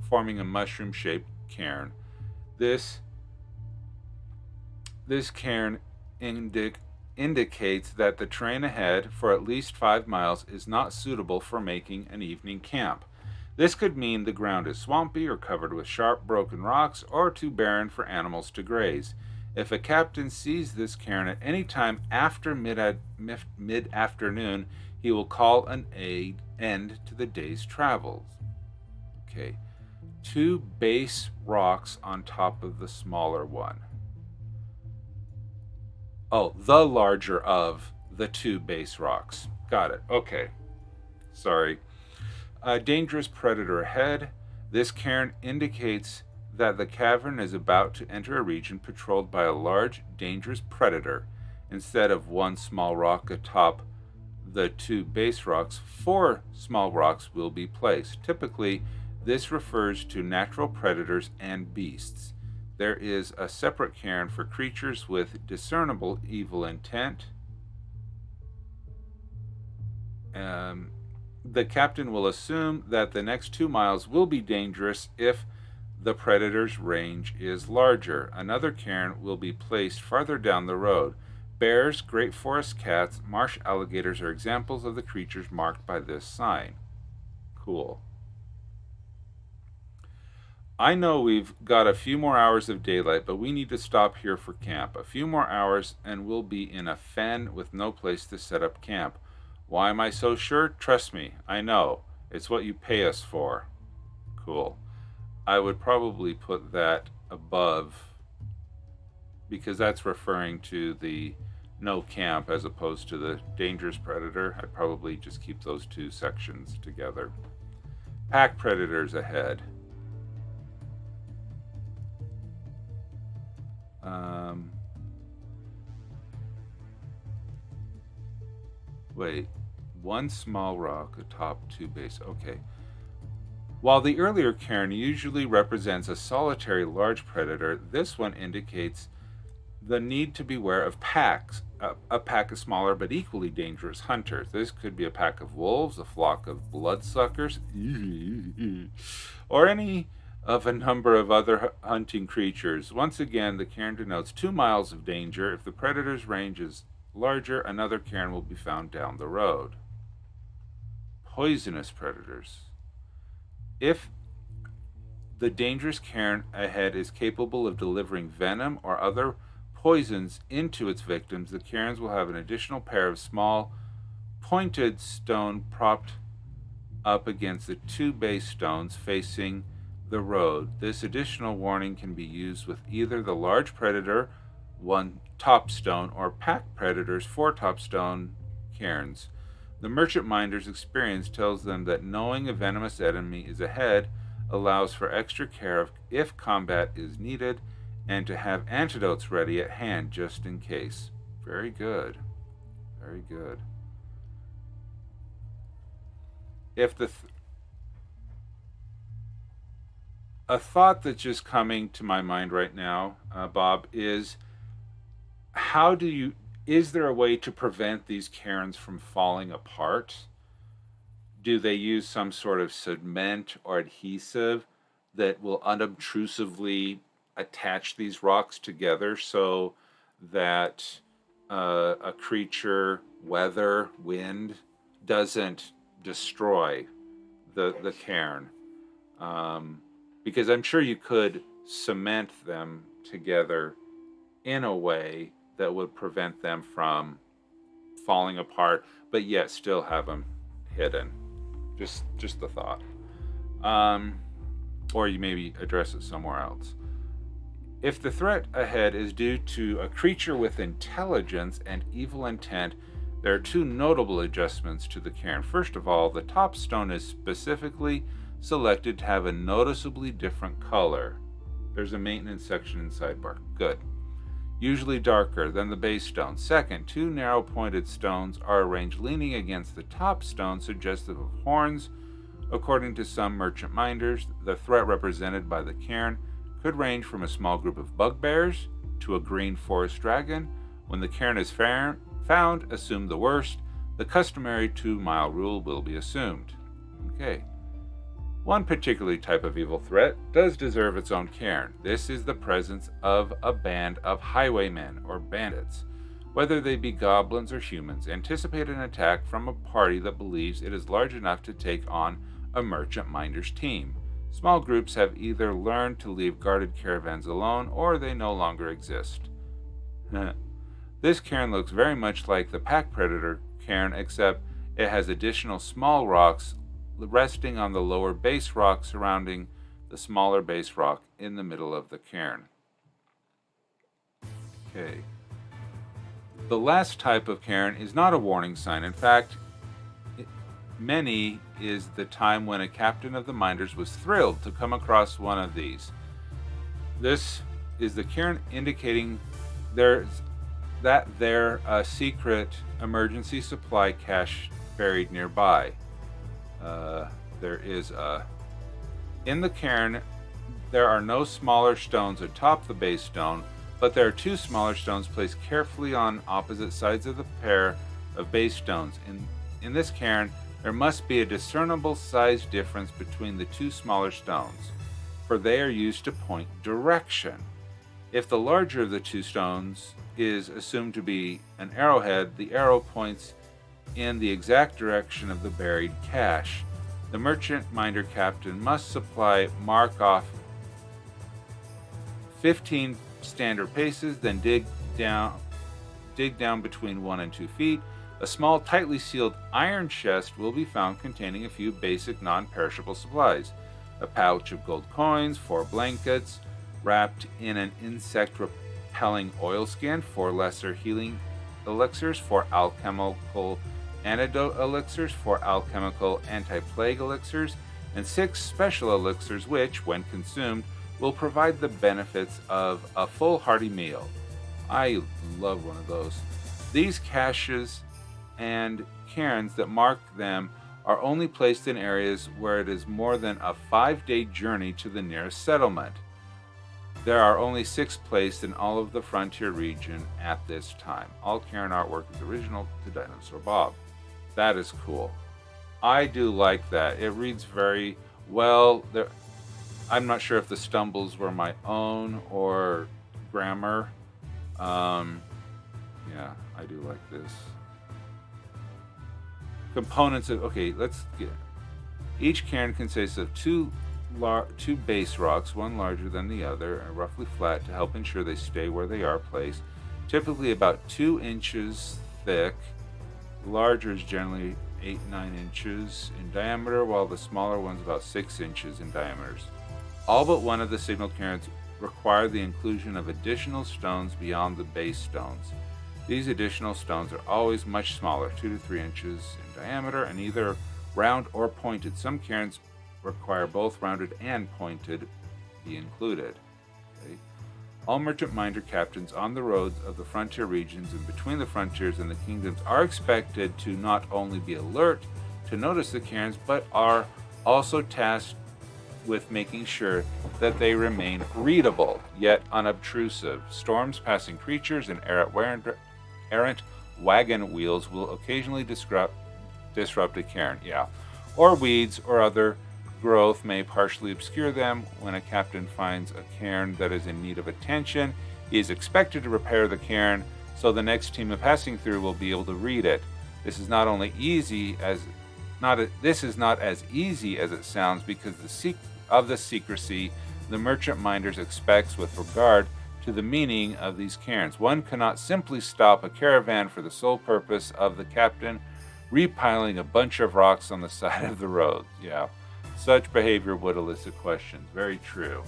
forming a mushroom-shaped cairn. This cairn indicates that the terrain ahead for at least 5 miles is not suitable for making an evening camp. This could mean the ground is swampy or covered with sharp broken rocks or too barren for animals to graze. If a captain sees this cairn at any time after mid-afternoon, he will call an end to the day's travels. Okay. 2 base rocks on top of the smaller one. Oh, the larger of the 2 base rocks. Got it. Okay. Sorry. A dangerous predator ahead. This cairn indicates that the cavern is about to enter a region patrolled by a large, dangerous predator. Instead of 1 small rock atop the 2 base rocks, 4 small rocks will be placed. Typically, this refers to natural predators and beasts. There is a separate cairn for creatures with discernible evil intent. The captain will assume that the next 2 miles will be dangerous if the predator's range is larger. Another cairn will be placed farther down the road. Bears, great forest cats, marsh alligators are examples of the creatures marked by this sign. Cool. I know we've got a few more hours of daylight, but we need to stop here for camp. A few more hours and we'll be in a fen with no place to set up camp. Why am I so sure? Trust me, I know. It's what you pay us for. Cool. I would probably put that above because that's referring to the no camp as opposed to the dangerous predator. I'd probably just keep those 2 sections together. Pack predators ahead. Wait, 1 small rock atop 2 base. Okay. While the earlier cairn usually represents a solitary large predator, this one indicates the need to beware of packs. A pack of smaller but equally dangerous hunters. This could be a pack of wolves, a flock of bloodsuckers, or any of a number of other hunting creatures. Once again, the cairn denotes 2 miles of danger. If the predator's range is larger, another cairn will be found down the road. Poisonous predators. If the dangerous cairn ahead is capable of delivering venom or other poisons into its victims, the cairns will have an additional pair of small, pointed stone propped up against the 2 base stones facing the road. This additional warning can be used with either the large predator, 1 top stone, or pack predators, 4 top stone cairns. The merchant minder's experience tells them that knowing a venomous enemy is ahead allows for extra care if combat is needed and to have antidotes ready at hand just in case. Very good. Very good. If the A thought that's just coming to my mind right now, Bob, is how do you, is there a way to prevent these cairns from falling apart? Do they use some sort of cement or adhesive that will unobtrusively attach these rocks together so that a creature, weather, wind doesn't destroy the cairn? Because I'm sure you could cement them together in a way that would prevent them from falling apart, but yet still have them hidden. Just the thought. Or you maybe address it somewhere else. If the threat ahead is due to a creature with intelligence and evil intent, there are two notable adjustments to the cairn. First of all, the top stone is specifically selected to have a noticeably different color. There's a maintenance section in sidebar. Good. Usually darker than the base stone. Second, two narrow pointed stones are arranged leaning against the top stone, suggestive of horns. According to some merchant minders, the threat represented by the cairn could range from a small group of bugbears to a green forest dragon. When the cairn is found, assume the worst. The customary 2-mile rule will be assumed. Okay. One particular type of evil threat does deserve its own cairn. This is the presence of a band of highwaymen or bandits. Whether they be goblins or humans, anticipate an attack from a party that believes it is large enough to take on a merchant minder's team. Small groups have either learned to leave guarded caravans alone or they no longer exist. This cairn looks very much like the pack predator cairn, except it has additional small rocks resting on the lower base rock surrounding the smaller base rock in the middle of the cairn. Okay. The last type of cairn is not a warning sign. In fact, many is the time when a captain of the minders was thrilled to come across one of these. This is the cairn indicating there's a secret emergency supply cache buried nearby. In the cairn, there are no smaller stones atop the base stone, but there are two smaller stones placed carefully on opposite sides of the pair of base stones. In this cairn, there must be a discernible size difference between the two smaller stones, for they are used to point direction. If the larger of the two stones is assumed to be an arrowhead, the arrow points in the exact direction of the buried cache. The merchant minder captain must mark off 15 standard paces, then dig down between 1 and 2 feet. A small, tightly sealed iron chest will be found containing a few basic non-perishable supplies. A pouch of gold coins, 4 blankets, wrapped in an insect-repelling oilskin, 4 lesser healing elixirs, 4 alchemical antidote elixirs, 4 alchemical anti-plague elixirs, and 6 special elixirs which, when consumed, will provide the benefits of a full hearty meal. I love one of those. These caches and cairns that mark them are only placed in areas where it is more than a 5-day journey to the nearest settlement. There are only 6 placed in all of the frontier region at this time. All cairn artwork is original to Dinosaur Bob. That is cool. I do like that. It reads very well. I'm not sure if the stumbles were my own or grammar. Yeah, I do like this. Components of, okay, let's get it. Each cairn consists of two base rocks, one larger than the other and roughly flat to help ensure they stay where they are placed, typically about 2 inches thick. Larger is generally 8-9 inches in diameter, while the smaller one's about 6 inches in diameter. All but one of the signal cairns require the inclusion of additional stones beyond the base stones. These additional stones are always much smaller, 2 to 3 inches in diameter, and either round or pointed. Some cairns require both rounded and pointed be included. Okay. All merchant minder captains on the roads of the frontier regions and between the frontiers and the kingdoms are expected to not only be alert to notice the cairns, but are also tasked with making sure that they remain readable, yet unobtrusive. Storms, passing creatures, and errant wagon wheels will occasionally disrupt a cairn. Yeah. Or weeds or other growth may partially obscure them. When a captain finds a cairn that is in need of attention, he is expected to repair the cairn so the next team of passing through will be able to read it. This is not as easy as it sounds because of the secrecy the merchant minders expects with regard to the meaning of these cairns. One cannot simply stop a caravan for the sole purpose of the captain repiling a bunch of rocks on the side of the road. Yeah, such behavior would elicit questions. Very true.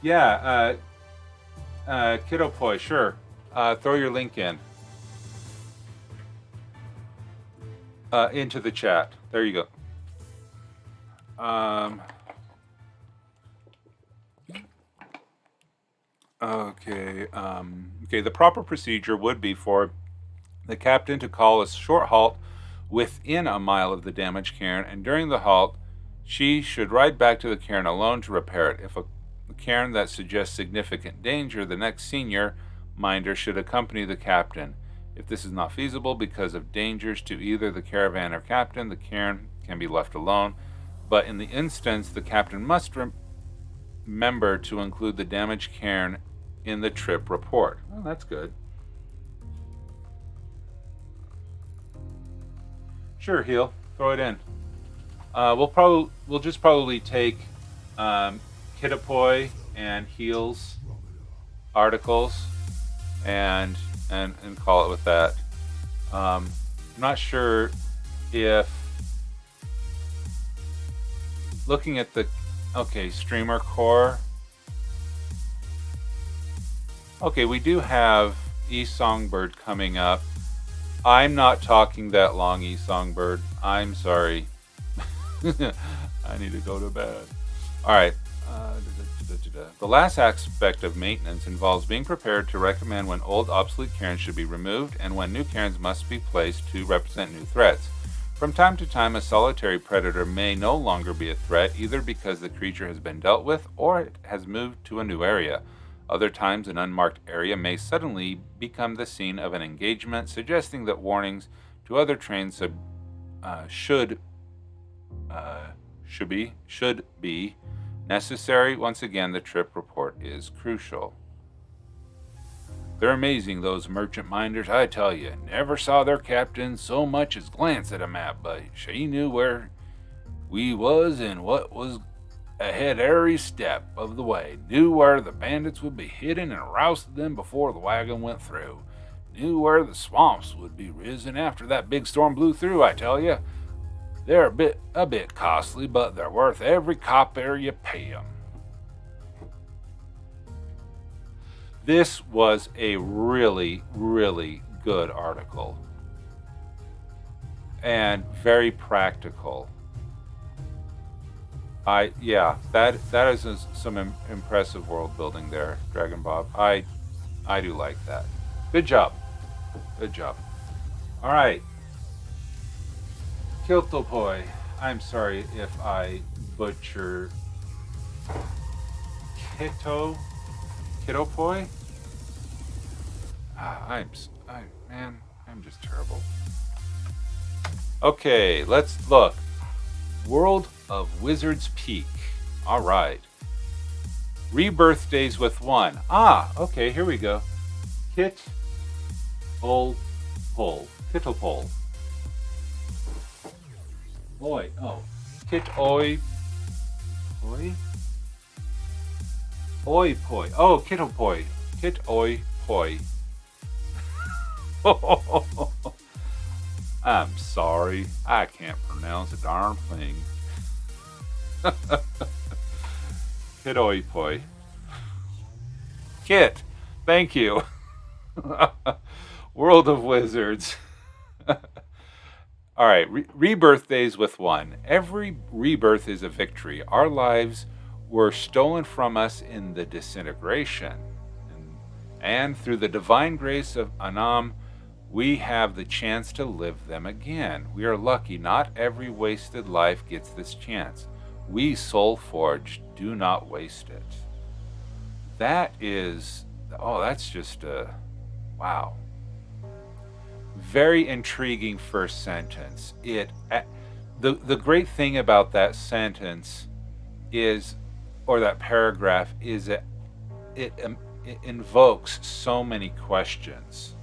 Yeah, Kiddo Poi, sure. Throw your link in. Into the chat. There you go. Okay. The proper procedure would be for the captain to call a short halt within a mile of the damaged cairn, and during the halt, she should ride back to the cairn alone to repair it. If a cairn that suggests significant danger, the next senior minder should accompany the captain. If this is not feasible because of dangers to either the caravan or captain, the cairn can be left alone. But in the instance, the captain must remember to include the damaged cairn in the trip report. Oh, that's good. Sure, Heel. Throw it in. We'll just probably take Kiddapoi and Heel's articles and call it with that. I'm not sure if looking at the streamer core. Okay, we do have eSongbird coming up. I'm not talking that long, eSongbird. I'm sorry. I need to go to bed. All right. The last aspect of maintenance involves being prepared to recommend when old obsolete cairns should be removed and when new cairns must be placed to represent new threats. From time to time, a solitary predator may no longer be a threat, either because the creature has been dealt with or it has moved to a new area. Other times, an unmarked area may suddenly become the scene of an engagement, suggesting that warnings to other trains should be necessary. Once again, the trip report is crucial. They're amazing, those merchant minders, I tell you. Never saw their captain so much as glance at a map, but she knew where we was and what was ahead every step of the way. Knew where the bandits would be hidden and rousted them before the wagon went through. Knew where the swamps would be risen after that big storm blew through, I tell you. They're a bit costly, but they're worth every copper you pay them. This was a really, really good article. And very practical. That is some impressive world building there, Dragon Bob. I do like that. Good job. Good job. All right. Kiltopoi. I'm sorry if I butcher Kiddopoi. I'm just terrible. Okay, let's look. World of Wizards Peak. All right. Rebirthdays with one. Okay, here we go. Kittlepole. Boy, Kit oi poi. Oi poi. Oh, Kittlepoi. Kit oi poi. I'm sorry. I can't pronounce a darn thing. Kit oi poi. Kit, thank you. World of Wizards. All right, rebirthdays with one. Every rebirth is a victory. Our lives were stolen from us in the disintegration. And through the divine grace of Anam, We have the chance to live them again. We are lucky. Not every wasted life gets this chance. We soul-forged do not waste it. That is, oh, that's just a, wow. Very intriguing first sentence. The great thing about that sentence is, or that paragraph, is that it invokes so many questions.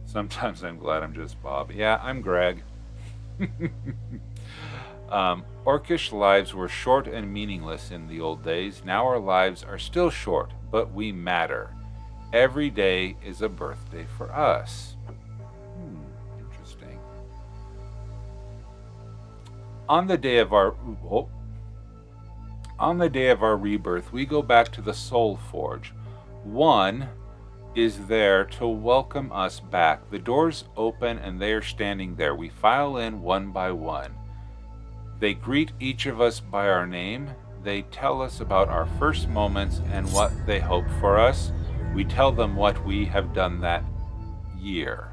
Sometimes I'm glad I'm just Bob. Yeah, I'm Greg. Orcish lives were short and meaningless in the old days. Now our lives are still short, but we matter. Every day is a birthday for us. Interesting. On the day of our rebirth, we go back to the Soul Forge. One is there to welcome us back. The doors open and they are standing there. We file in one by one. They greet each of us by our name. They tell us about our first moments and what they hope for us. We tell them what we have done that year.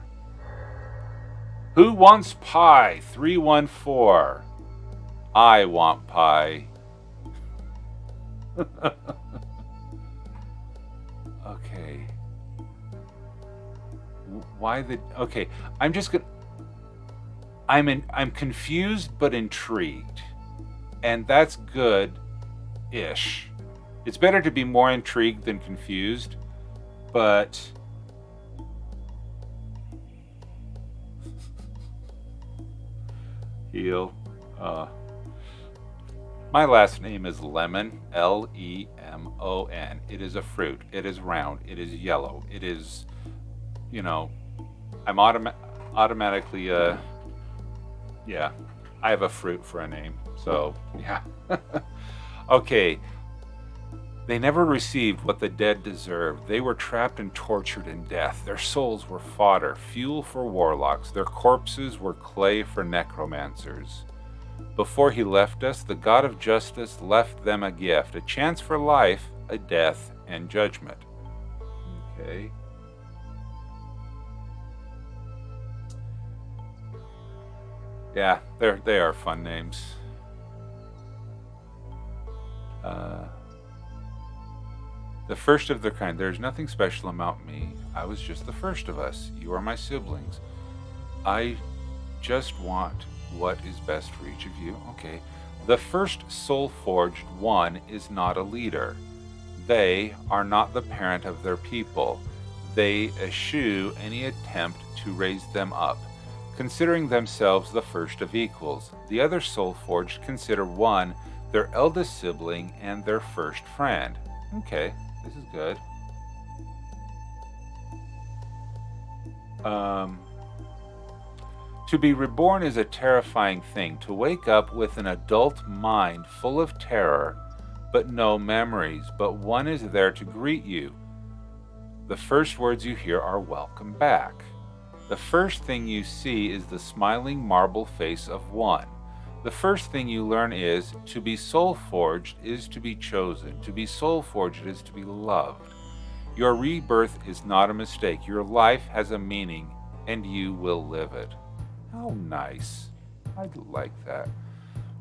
Who wants pie? 314. I want pie. Okay. Why the... Okay, I'm just gonna... I'm confused but intrigued. And that's good-ish. It's better to be more intrigued than confused, but... Heal. My last name is Lemon, Lemon. It is a fruit. It is round. It is yellow. It is, you know, I'm automatically, yeah, I have a fruit for a name. So, yeah. Okay. They never received what the dead deserved. They were trapped and tortured in death. Their souls were fodder, fuel for warlocks. Their corpses were clay for necromancers. Before he left us, the God of justice left them a gift, a chance for life, a death, and judgment. Okay. Yeah, they are fun names. The first of their kind. There's nothing special about me. I was just the first of us. You are my siblings. I just want what is best for each of you. Okay. The first soul-forged one is not a leader. They are not the parent of their people. They eschew any attempt to raise them up, considering themselves the first of equals. The other soul-forged consider one their eldest sibling and their first friend. Okay, this is good. To be reborn is a terrifying thing. To wake up with an adult mind full of terror, but no memories. But one is there to greet you. The first words you hear are welcome back. The first thing you see is the smiling marble face of one. The first thing you learn is to be soul-forged is to be chosen. To be soul-forged is to be loved. Your rebirth is not a mistake. Your life has a meaning, and you will live it. How nice. I like that.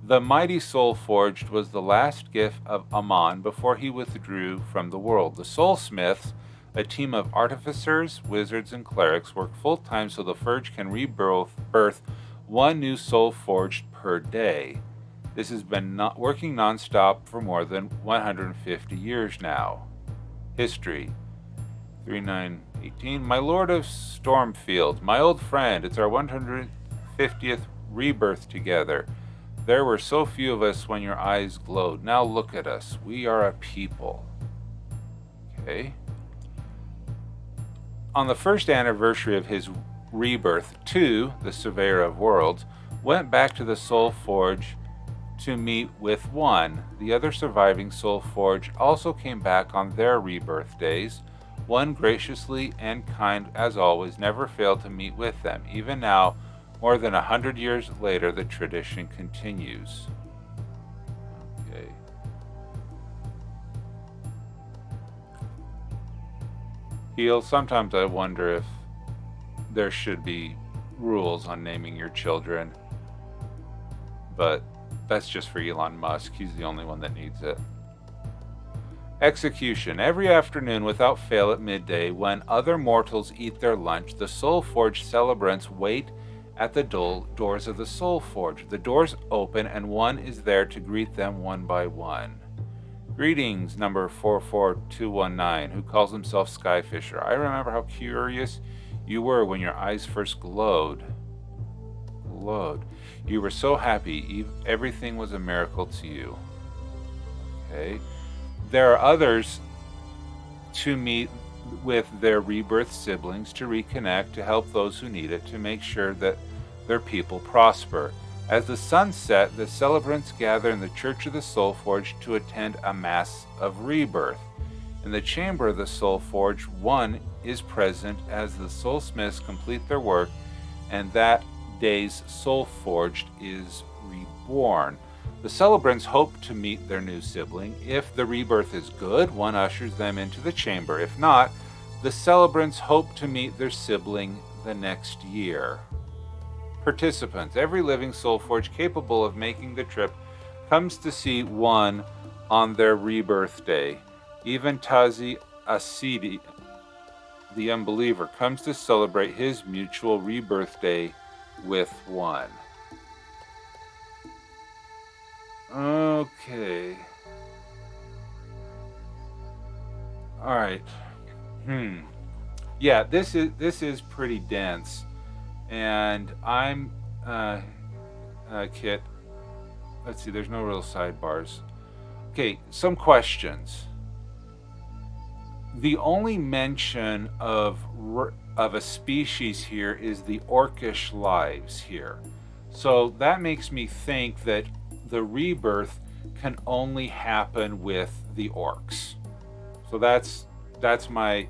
The mighty Soul Forged was the last gift of Amon before he withdrew from the world. The Soulsmiths, a team of artificers, wizards, and clerics, work full-time so the Forge can rebirth one new Soul Forged per day. This has been working non-stop for more than 150 years now. History. 3918. My Lord of Stormfield, my old friend, it's our 150th rebirth together. There were so few of us when your eyes glowed. Now look at us. We are a people. Okay. On the first anniversary of his rebirth, two, the Surveyor of Worlds, went back to the Soul Forge to meet with one. The other surviving Soul Forge also came back on their rebirth days. One, graciously and kind as always, never failed to meet with them. Even now, more than 100 years later, the tradition continues. Okay. Heal. Sometimes I wonder if there should be rules on naming your children, but that's just for Elon Musk. He's the only one that needs it. Execution. Every afternoon without fail at midday, when other mortals eat their lunch, the Soul Forge celebrants wait at the doors of the Soul Forge. The doors open and one is there to greet them one by one. Greetings, number 44219, who calls himself Skyfisher. I remember how curious you were when your eyes first glowed. You were so happy. Everything was a miracle to you. Okay. There are others to meet with their rebirth siblings, to reconnect, to help those who need it, to make sure that their people prosper. As the sun set, the celebrants gather in the Church of the Soul Forge to attend a Mass of Rebirth. In the chamber of the Soul Forge, one is present as the soulsmiths complete their work, and that day's Soul Forged is reborn. The celebrants hope to meet their new sibling. If the rebirth is good, one ushers them into the chamber. If not, the celebrants hope to meet their sibling the next year. Participants. Every living Soul Forge capable of making the trip comes to see one on their rebirth day. Even Tazi Asidi, the unbeliever, comes to celebrate his mutual rebirth day with one. Okay. All right. Yeah, this is pretty dense, and I'm Kit. Let's see. There's no real sidebars. Okay, some questions. The only mention of a species here is the orcish lives here, so that makes me think that the rebirth can only happen with the orcs. So that's my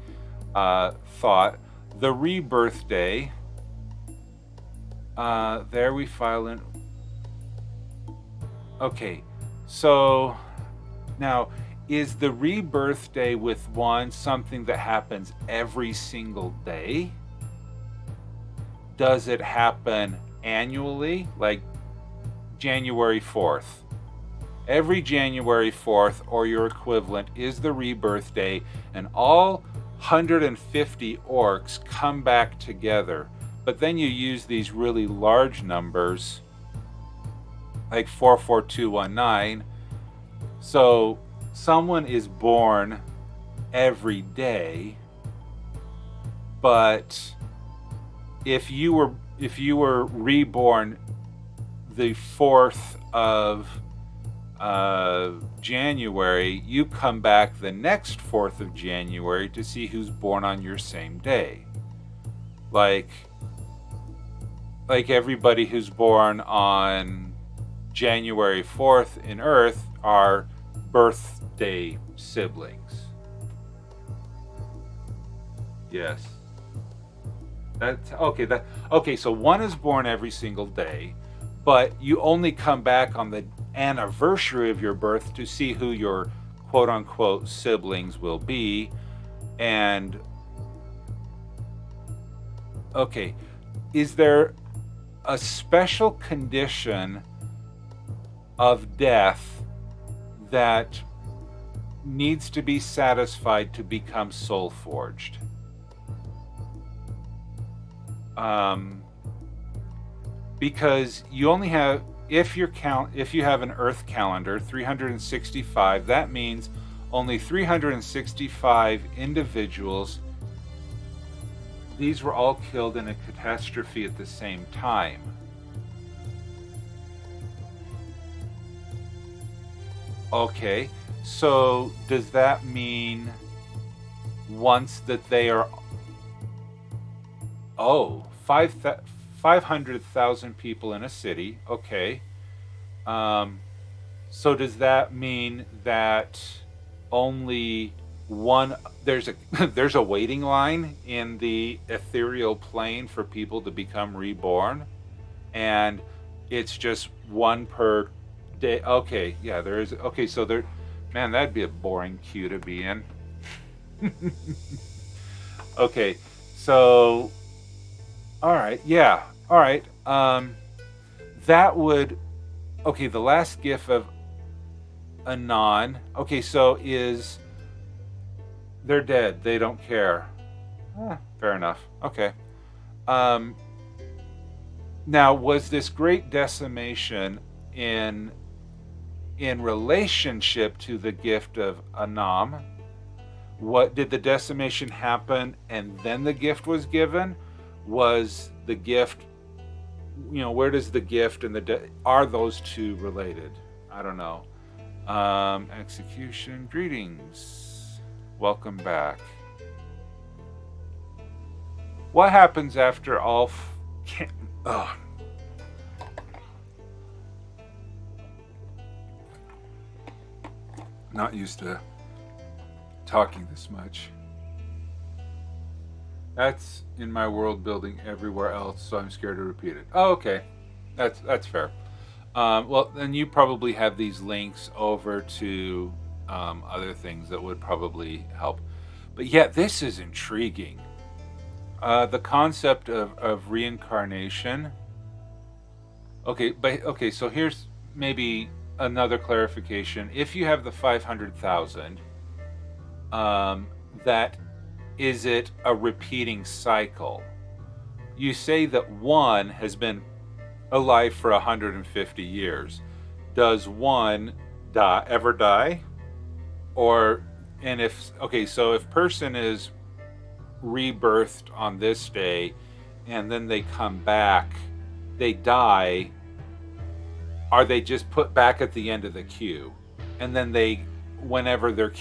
thought. The rebirth day. There we file in. Okay, so now is the rebirth day with one something that happens every single day? Does it happen annually, like January 4th? Every January 4th or your equivalent is the rebirth day, and all 150 orcs come back together. But then you use these really large numbers, like 44219. So someone is born every day, but if you were reborn the 4th of January, you come back the next 4th of January to see who's born on your same day. Like everybody who's born on January 4th in Earth are birthday siblings. Yes. That's okay. Okay, so one is born every single day, but you only come back on the anniversary of your birth to see who your quote-unquote siblings will be. And okay, is there a special condition of death that needs to be satisfied to become soul forged? Because you only have, if you have an Earth calendar, 365, that means only 365 individuals. These were all killed in a catastrophe at the same time. Okay, so does that mean once that they are 500,000 people in a city, okay. So does that mean that only one, there's a waiting line in the ethereal plane for people to become reborn, and it's just one per day? Okay, yeah, there is. Okay, so there, man, that'd be a boring queue to be in. Okay, so all right, yeah, all right. That would okay. The last gift of Anon. Okay, so is they're dead? They don't care. Fair enough. Okay. Um, Now, was this great decimation in relationship to the gift of Anam? What did the decimation happen and then the gift was given? Was the gift, where does the gift and are those two related? I don't know. Execution, greetings. Welcome back. What happens after all oh. Not used to talking this much. That's in my world building everywhere else, so I'm scared to repeat it. Oh, okay. That's fair. Well, then you probably have these links over to other things that would probably help. But yeah, this is intriguing. The concept of reincarnation. Okay, so here's maybe another clarification. If you have the 500,000, that is it a repeating cycle? You say that one has been alive for 150 years. Does one ever die? So if person is rebirthed on this day and then they come back, they die, are they just put back at the end of the queue? And then whenever their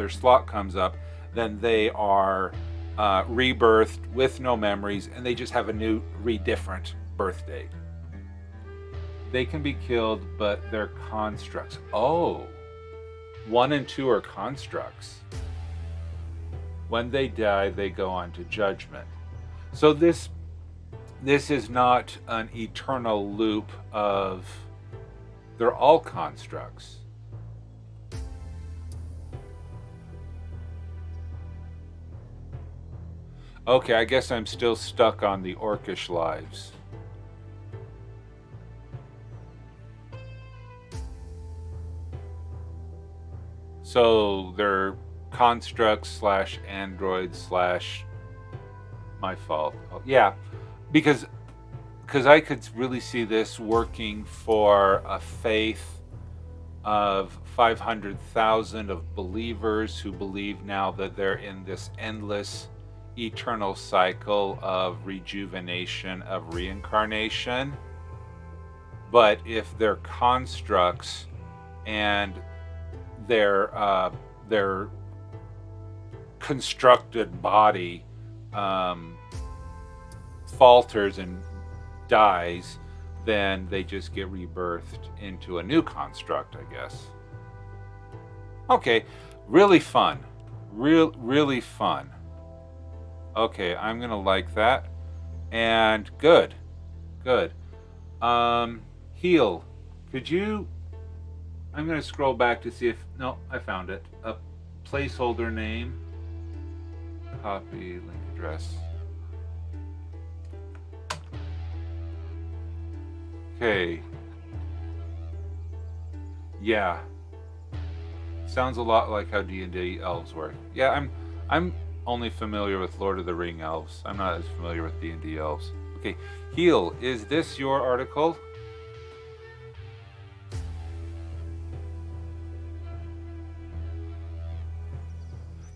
slot comes up, then they are rebirthed with no memories, and they just have a new, different birth date. They can be killed, but they're constructs. Oh, 1 and 2 are constructs. When they die, they go on to judgment. So this is not an eternal loop of, they're all constructs. Okay, I guess I'm still stuck on the orcish lives. So they're constructs / androids / my fault. Oh, yeah, because I could really see this working for a faith of 500,000 of believers who believe now that they're in this endless eternal cycle of rejuvenation, of reincarnation. But if they're constructs and their constructed body falters and dies, then they just get rebirthed into a new construct, I guess. Okay, really fun. Really fun. Okay, I'm gonna like that. And good. Heal. Could you... I'm gonna scroll back to see if... No, I found it. A placeholder name. Copy link address. Okay. Yeah. Sounds a lot like how D&D elves work. Yeah, I'm only familiar with Lord of the Ring elves. I'm not as familiar with D&D elves. Okay, Heal, is this your article?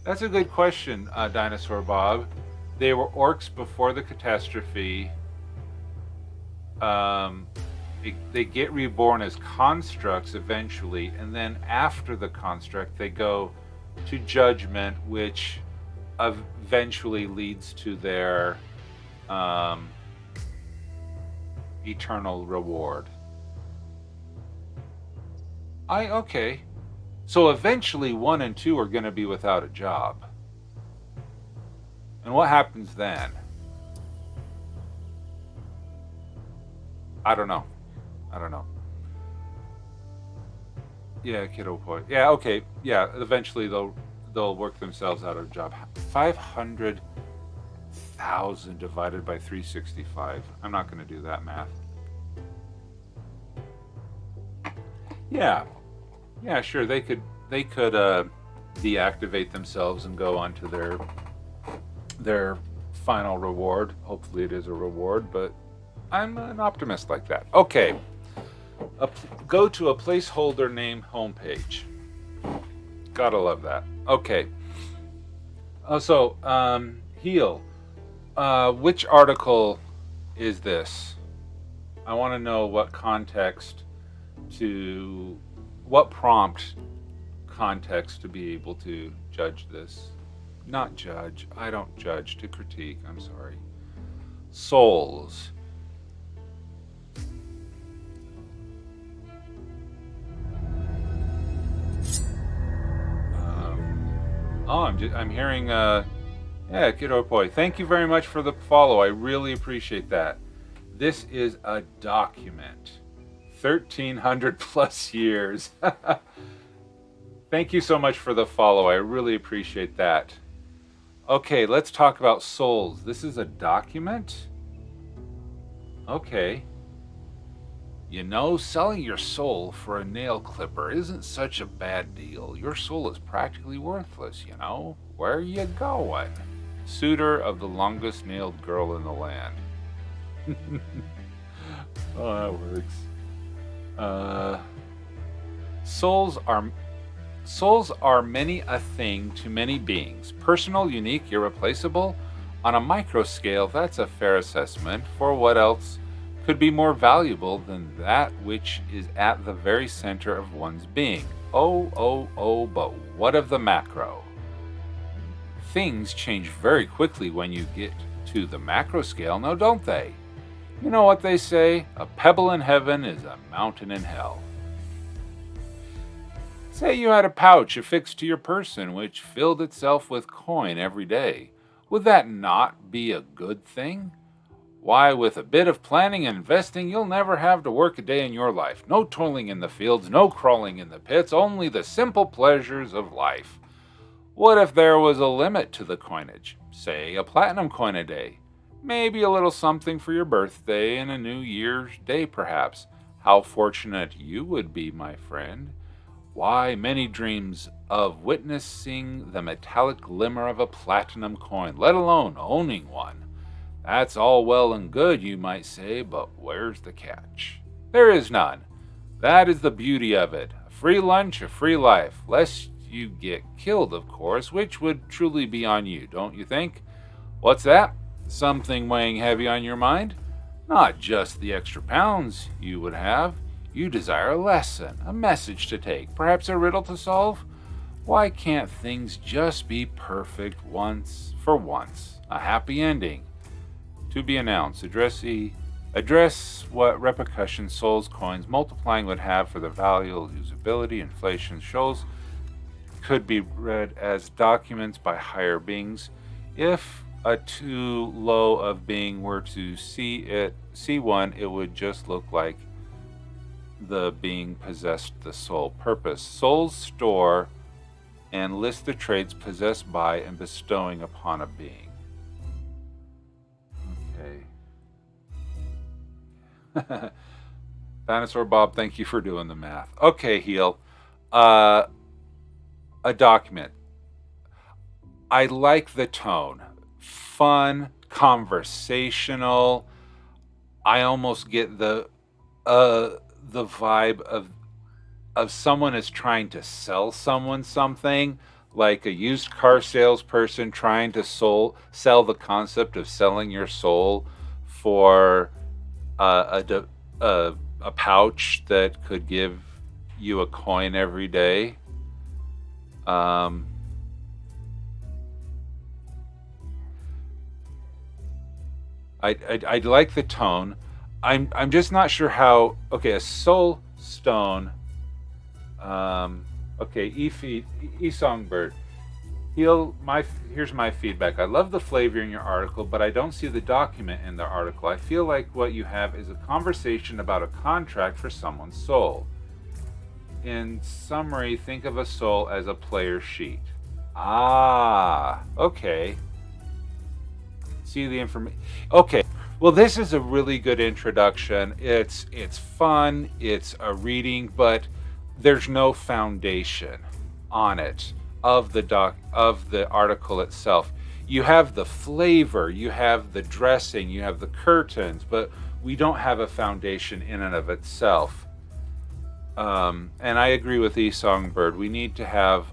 That's a good question, Dinosaur Bob. They were orcs before the catastrophe. They get reborn as constructs eventually, and then after the construct, they go to judgment, which eventually leads to their eternal reward. Okay. So eventually 1 and 2 are going to be without a job. And what happens then? I don't know. Yeah, kiddo point. Yeah, okay. Yeah, eventually they'll work themselves out of a job. 500,000 divided by 365. I'm not going to do that math. Yeah, sure. They could deactivate themselves and go on to their final reward. Hopefully, it is a reward, but I'm an optimist like that. Okay, go to a placeholder name homepage. Gotta love that. Okay. So, Heal. Which article is this? I want to know what prompt context to be able to judge this. Not judge. I don't judge, to critique. I'm sorry. Souls. I'm hearing, Kiddo Boy, thank you very much for the follow. I really appreciate that. This is a document. 1,300 plus years. Thank you so much for the follow. I really appreciate that. Okay, let's talk about souls. This is a document? Okay. You know, selling your soul for a nail clipper isn't such a bad deal. Your soul is practically worthless, you know. Where are you going? Suitor of the longest nailed girl in the land. Oh, that works. Souls are many a thing to many beings. Personal, unique, irreplaceable. On a micro scale, that's a fair assessment. For what else could be more valuable than that which is at the very center of one's being? But what of the macro? Things change very quickly when you get to the macro scale, now don't they? You know what they say, a pebble in heaven is a mountain in hell. Say you had a pouch affixed to your person which filled itself with coin every day. Would that not be a good thing? Why, with a bit of planning and investing, you'll never have to work a day in your life. No toiling in the fields, no crawling in the pits, only the simple pleasures of life. What if there was a limit to the coinage? Say a platinum coin a day. Maybe a little something for your birthday and a New Year's Day, perhaps. How fortunate you would be, my friend. Why, many dreams of witnessing the metallic glimmer of a platinum coin, let alone owning one. That's all well and good, you might say, but where's the catch? There is none. That is the beauty of it. A free lunch, a free life. Lest you get killed, of course, which would truly be on you, don't you think? What's that? Something weighing heavy on your mind? Not just the extra pounds you would have. You desire a lesson, a message to take, perhaps a riddle to solve? Why can't things just be perfect once for once? A happy ending. To be announced. Address what repercussions souls coins multiplying would have for the value, usability, inflation. Souls could be read as documents by higher beings. If a too low of being were to see one, it would just look like the being possessed the soul. Purpose. Souls store and list the traits possessed by and bestowing upon a being. Okay. Dinosaur Bob, thank you for doing the math. Okay, Heal. A document. I like the tone. Fun, conversational. I almost get the vibe of someone is trying to sell someone something, like a used car salesperson trying to sell the concept of selling your soul for a pouch that could give you a coin every day. I'd like the tone. I'm just not sure how. Okay, a soul stone. Okay, Songbird. Here's my feedback. I love the flavor in your article, but I don't see the document in the article. I feel like what you have is a conversation about a contract for someone's soul. In summary, think of a soul as a player sheet. Ah, okay. See the information. Okay. Well, this is a really good introduction. It's fun, it's a reading, but there's no foundation on it of the article itself. You have the flavor, you have the dressing, you have the curtains, but we don't have a foundation in and of itself. And I agree with E Songbird. We need to have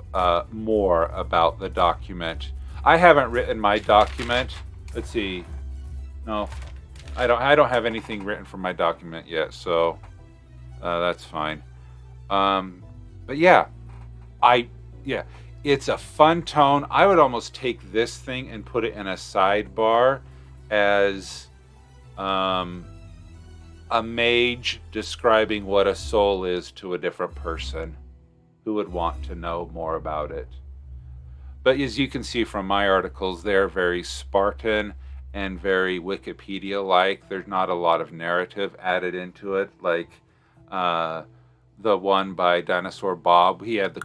more about the document. I haven't written my document. Let's see. No, I don't have anything written for my document yet, so that's fine. But yeah, it's a fun tone. I would almost take this thing and put it in a sidebar as a mage describing what a soul is to a different person who would want to know more about it. But as you can see from my articles, they're very Spartan and very Wikipedia-like. There's not a lot of narrative added into it, like the one by Dinosaur Bob. He had the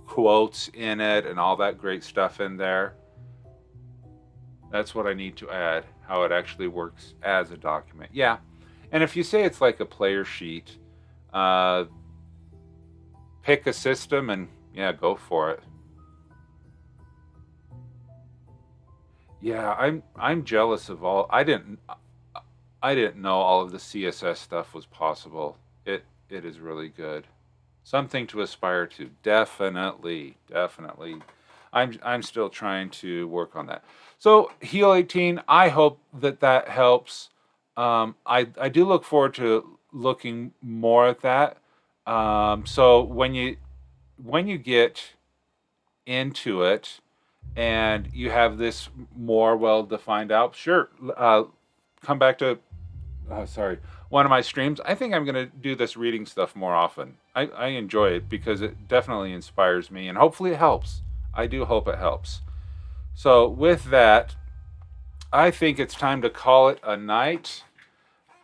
quotes in it and all that great stuff in there. That's what I need to add, how it actually works as a document. Yeah, and if you say it's like a player sheet, pick a system and yeah, go for it. Yeah, I'm jealous of all. I didn't know all of the CSS stuff was possible. It is really good. Something to aspire to. Definitely. I'm still trying to work on that. So Heal 18, I hope that helps. I do look forward to looking more at that. So when you get into it and you have this more well-defined out, sure, come back to one of my streams. I think I'm going to do this reading stuff more often. I enjoy it because it definitely inspires me, and hopefully it helps. I do hope it helps. So with that, I think it's time to call it a night.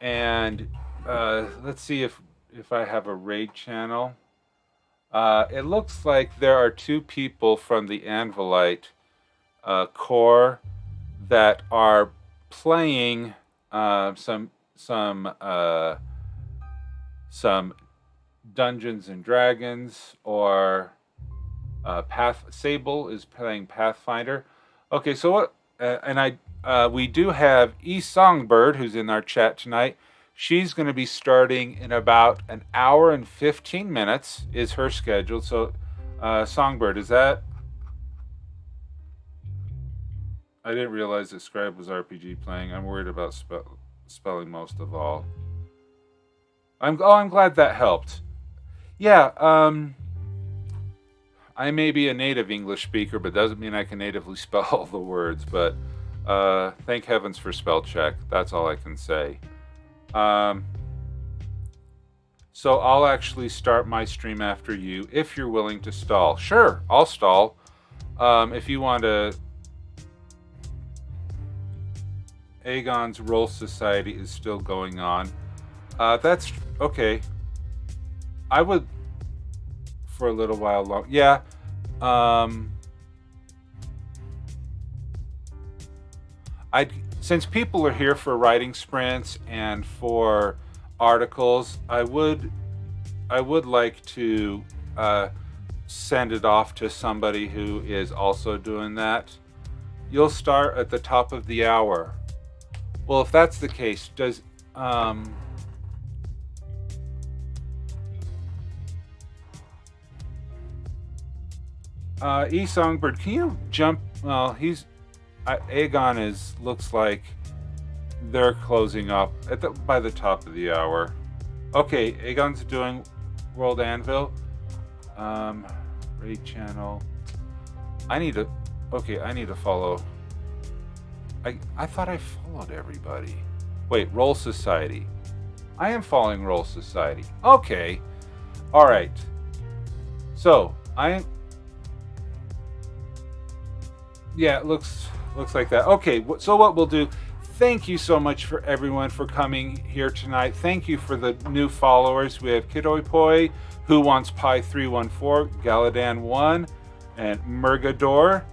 And let's see if I have a raid channel. It looks like there are 2 people from the Anvilite core that are playing some Dungeons and Dragons, or Sable is playing Pathfinder. Okay, so what? And we do have E Songbird, who's in our chat tonight. She's going to be starting in about an hour and 15 minutes is her schedule. So, Songbird, is that? I didn't realize that Scribe was RPG playing. I'm worried about spelling most of all. I'm glad that helped. Yeah, I may be a native English speaker, but doesn't mean I can natively spell all the words. But thank heavens for spell check. That's all I can say. So I'll actually start my stream after you, if you're willing to stall. Sure, I'll stall. If you want to... Aegon's Roll Society is still going on. That's... okay. I would... for a little while long. Yeah. Since people are here for writing sprints and for articles, I would like to send it off to somebody who is also doing that. You'll start at the top of the hour. Well, if that's the case, does E Songbird, can you jump? Well, Aegon looks like they're closing up by the top of the hour. Okay, Aegon's doing WorldAnvil. Raid channel. I need to follow. I thought I followed everybody. Wait, Roll Society. I am following Roll Society. Okay. All right. So, yeah, it looks like that. Okay, so what we'll do, thank you so much for everyone for coming here tonight. Thank you for the new followers. We have Kidoipoi, Who Wants Pie 314, Galadan 1, and Murgador,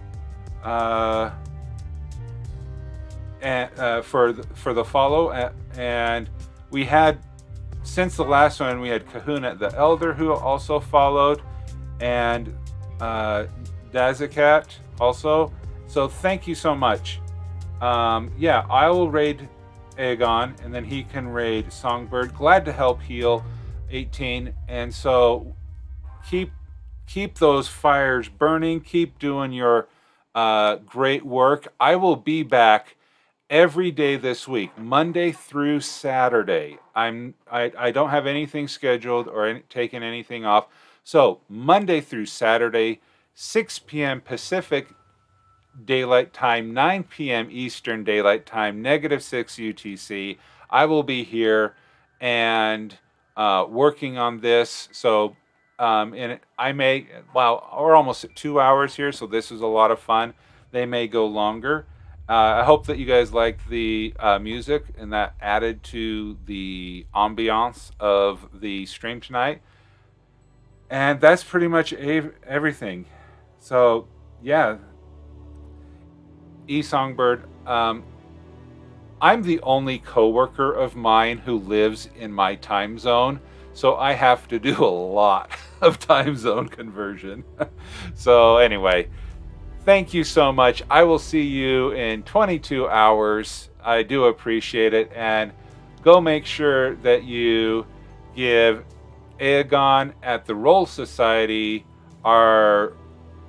and for the follow. And we had, since the last one, we had Kahuna the Elder, who also followed, and Dazakat also. So thank you so much. Yeah, I will raid Aegon, and then he can raid Songbird. Glad to help heal 18. And so keep those fires burning. Keep doing your great work. I will be back every day this week, Monday through Saturday. I don't have anything scheduled or taking anything off. So Monday through Saturday, 6 p.m. Pacific Daylight Time, 9 p.m. Eastern Daylight Time, -6 UTC. I will be here and working on this. So, and I may, well, we're almost at 2 hours here, so this is a lot of fun. They may go longer. I hope that you guys liked the music and that added to the ambiance of the stream tonight. And that's pretty much everything. So, yeah. Songbird, I'm the only coworker of mine who lives in my time zone, so I have to do a lot of time zone conversion. So anyway, thank you so much. I will see you in 22 hours. I do appreciate it, and go make sure that you give Aegon at the Roll Society our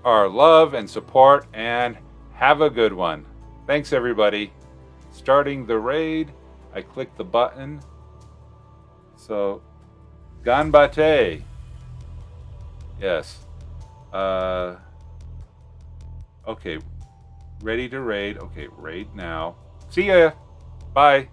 love and support, and have a good one. Thanks, everybody. Starting the raid. I click the button. So, Ganbate. Yes. Okay. Ready to raid. Okay, raid now. See ya. Bye.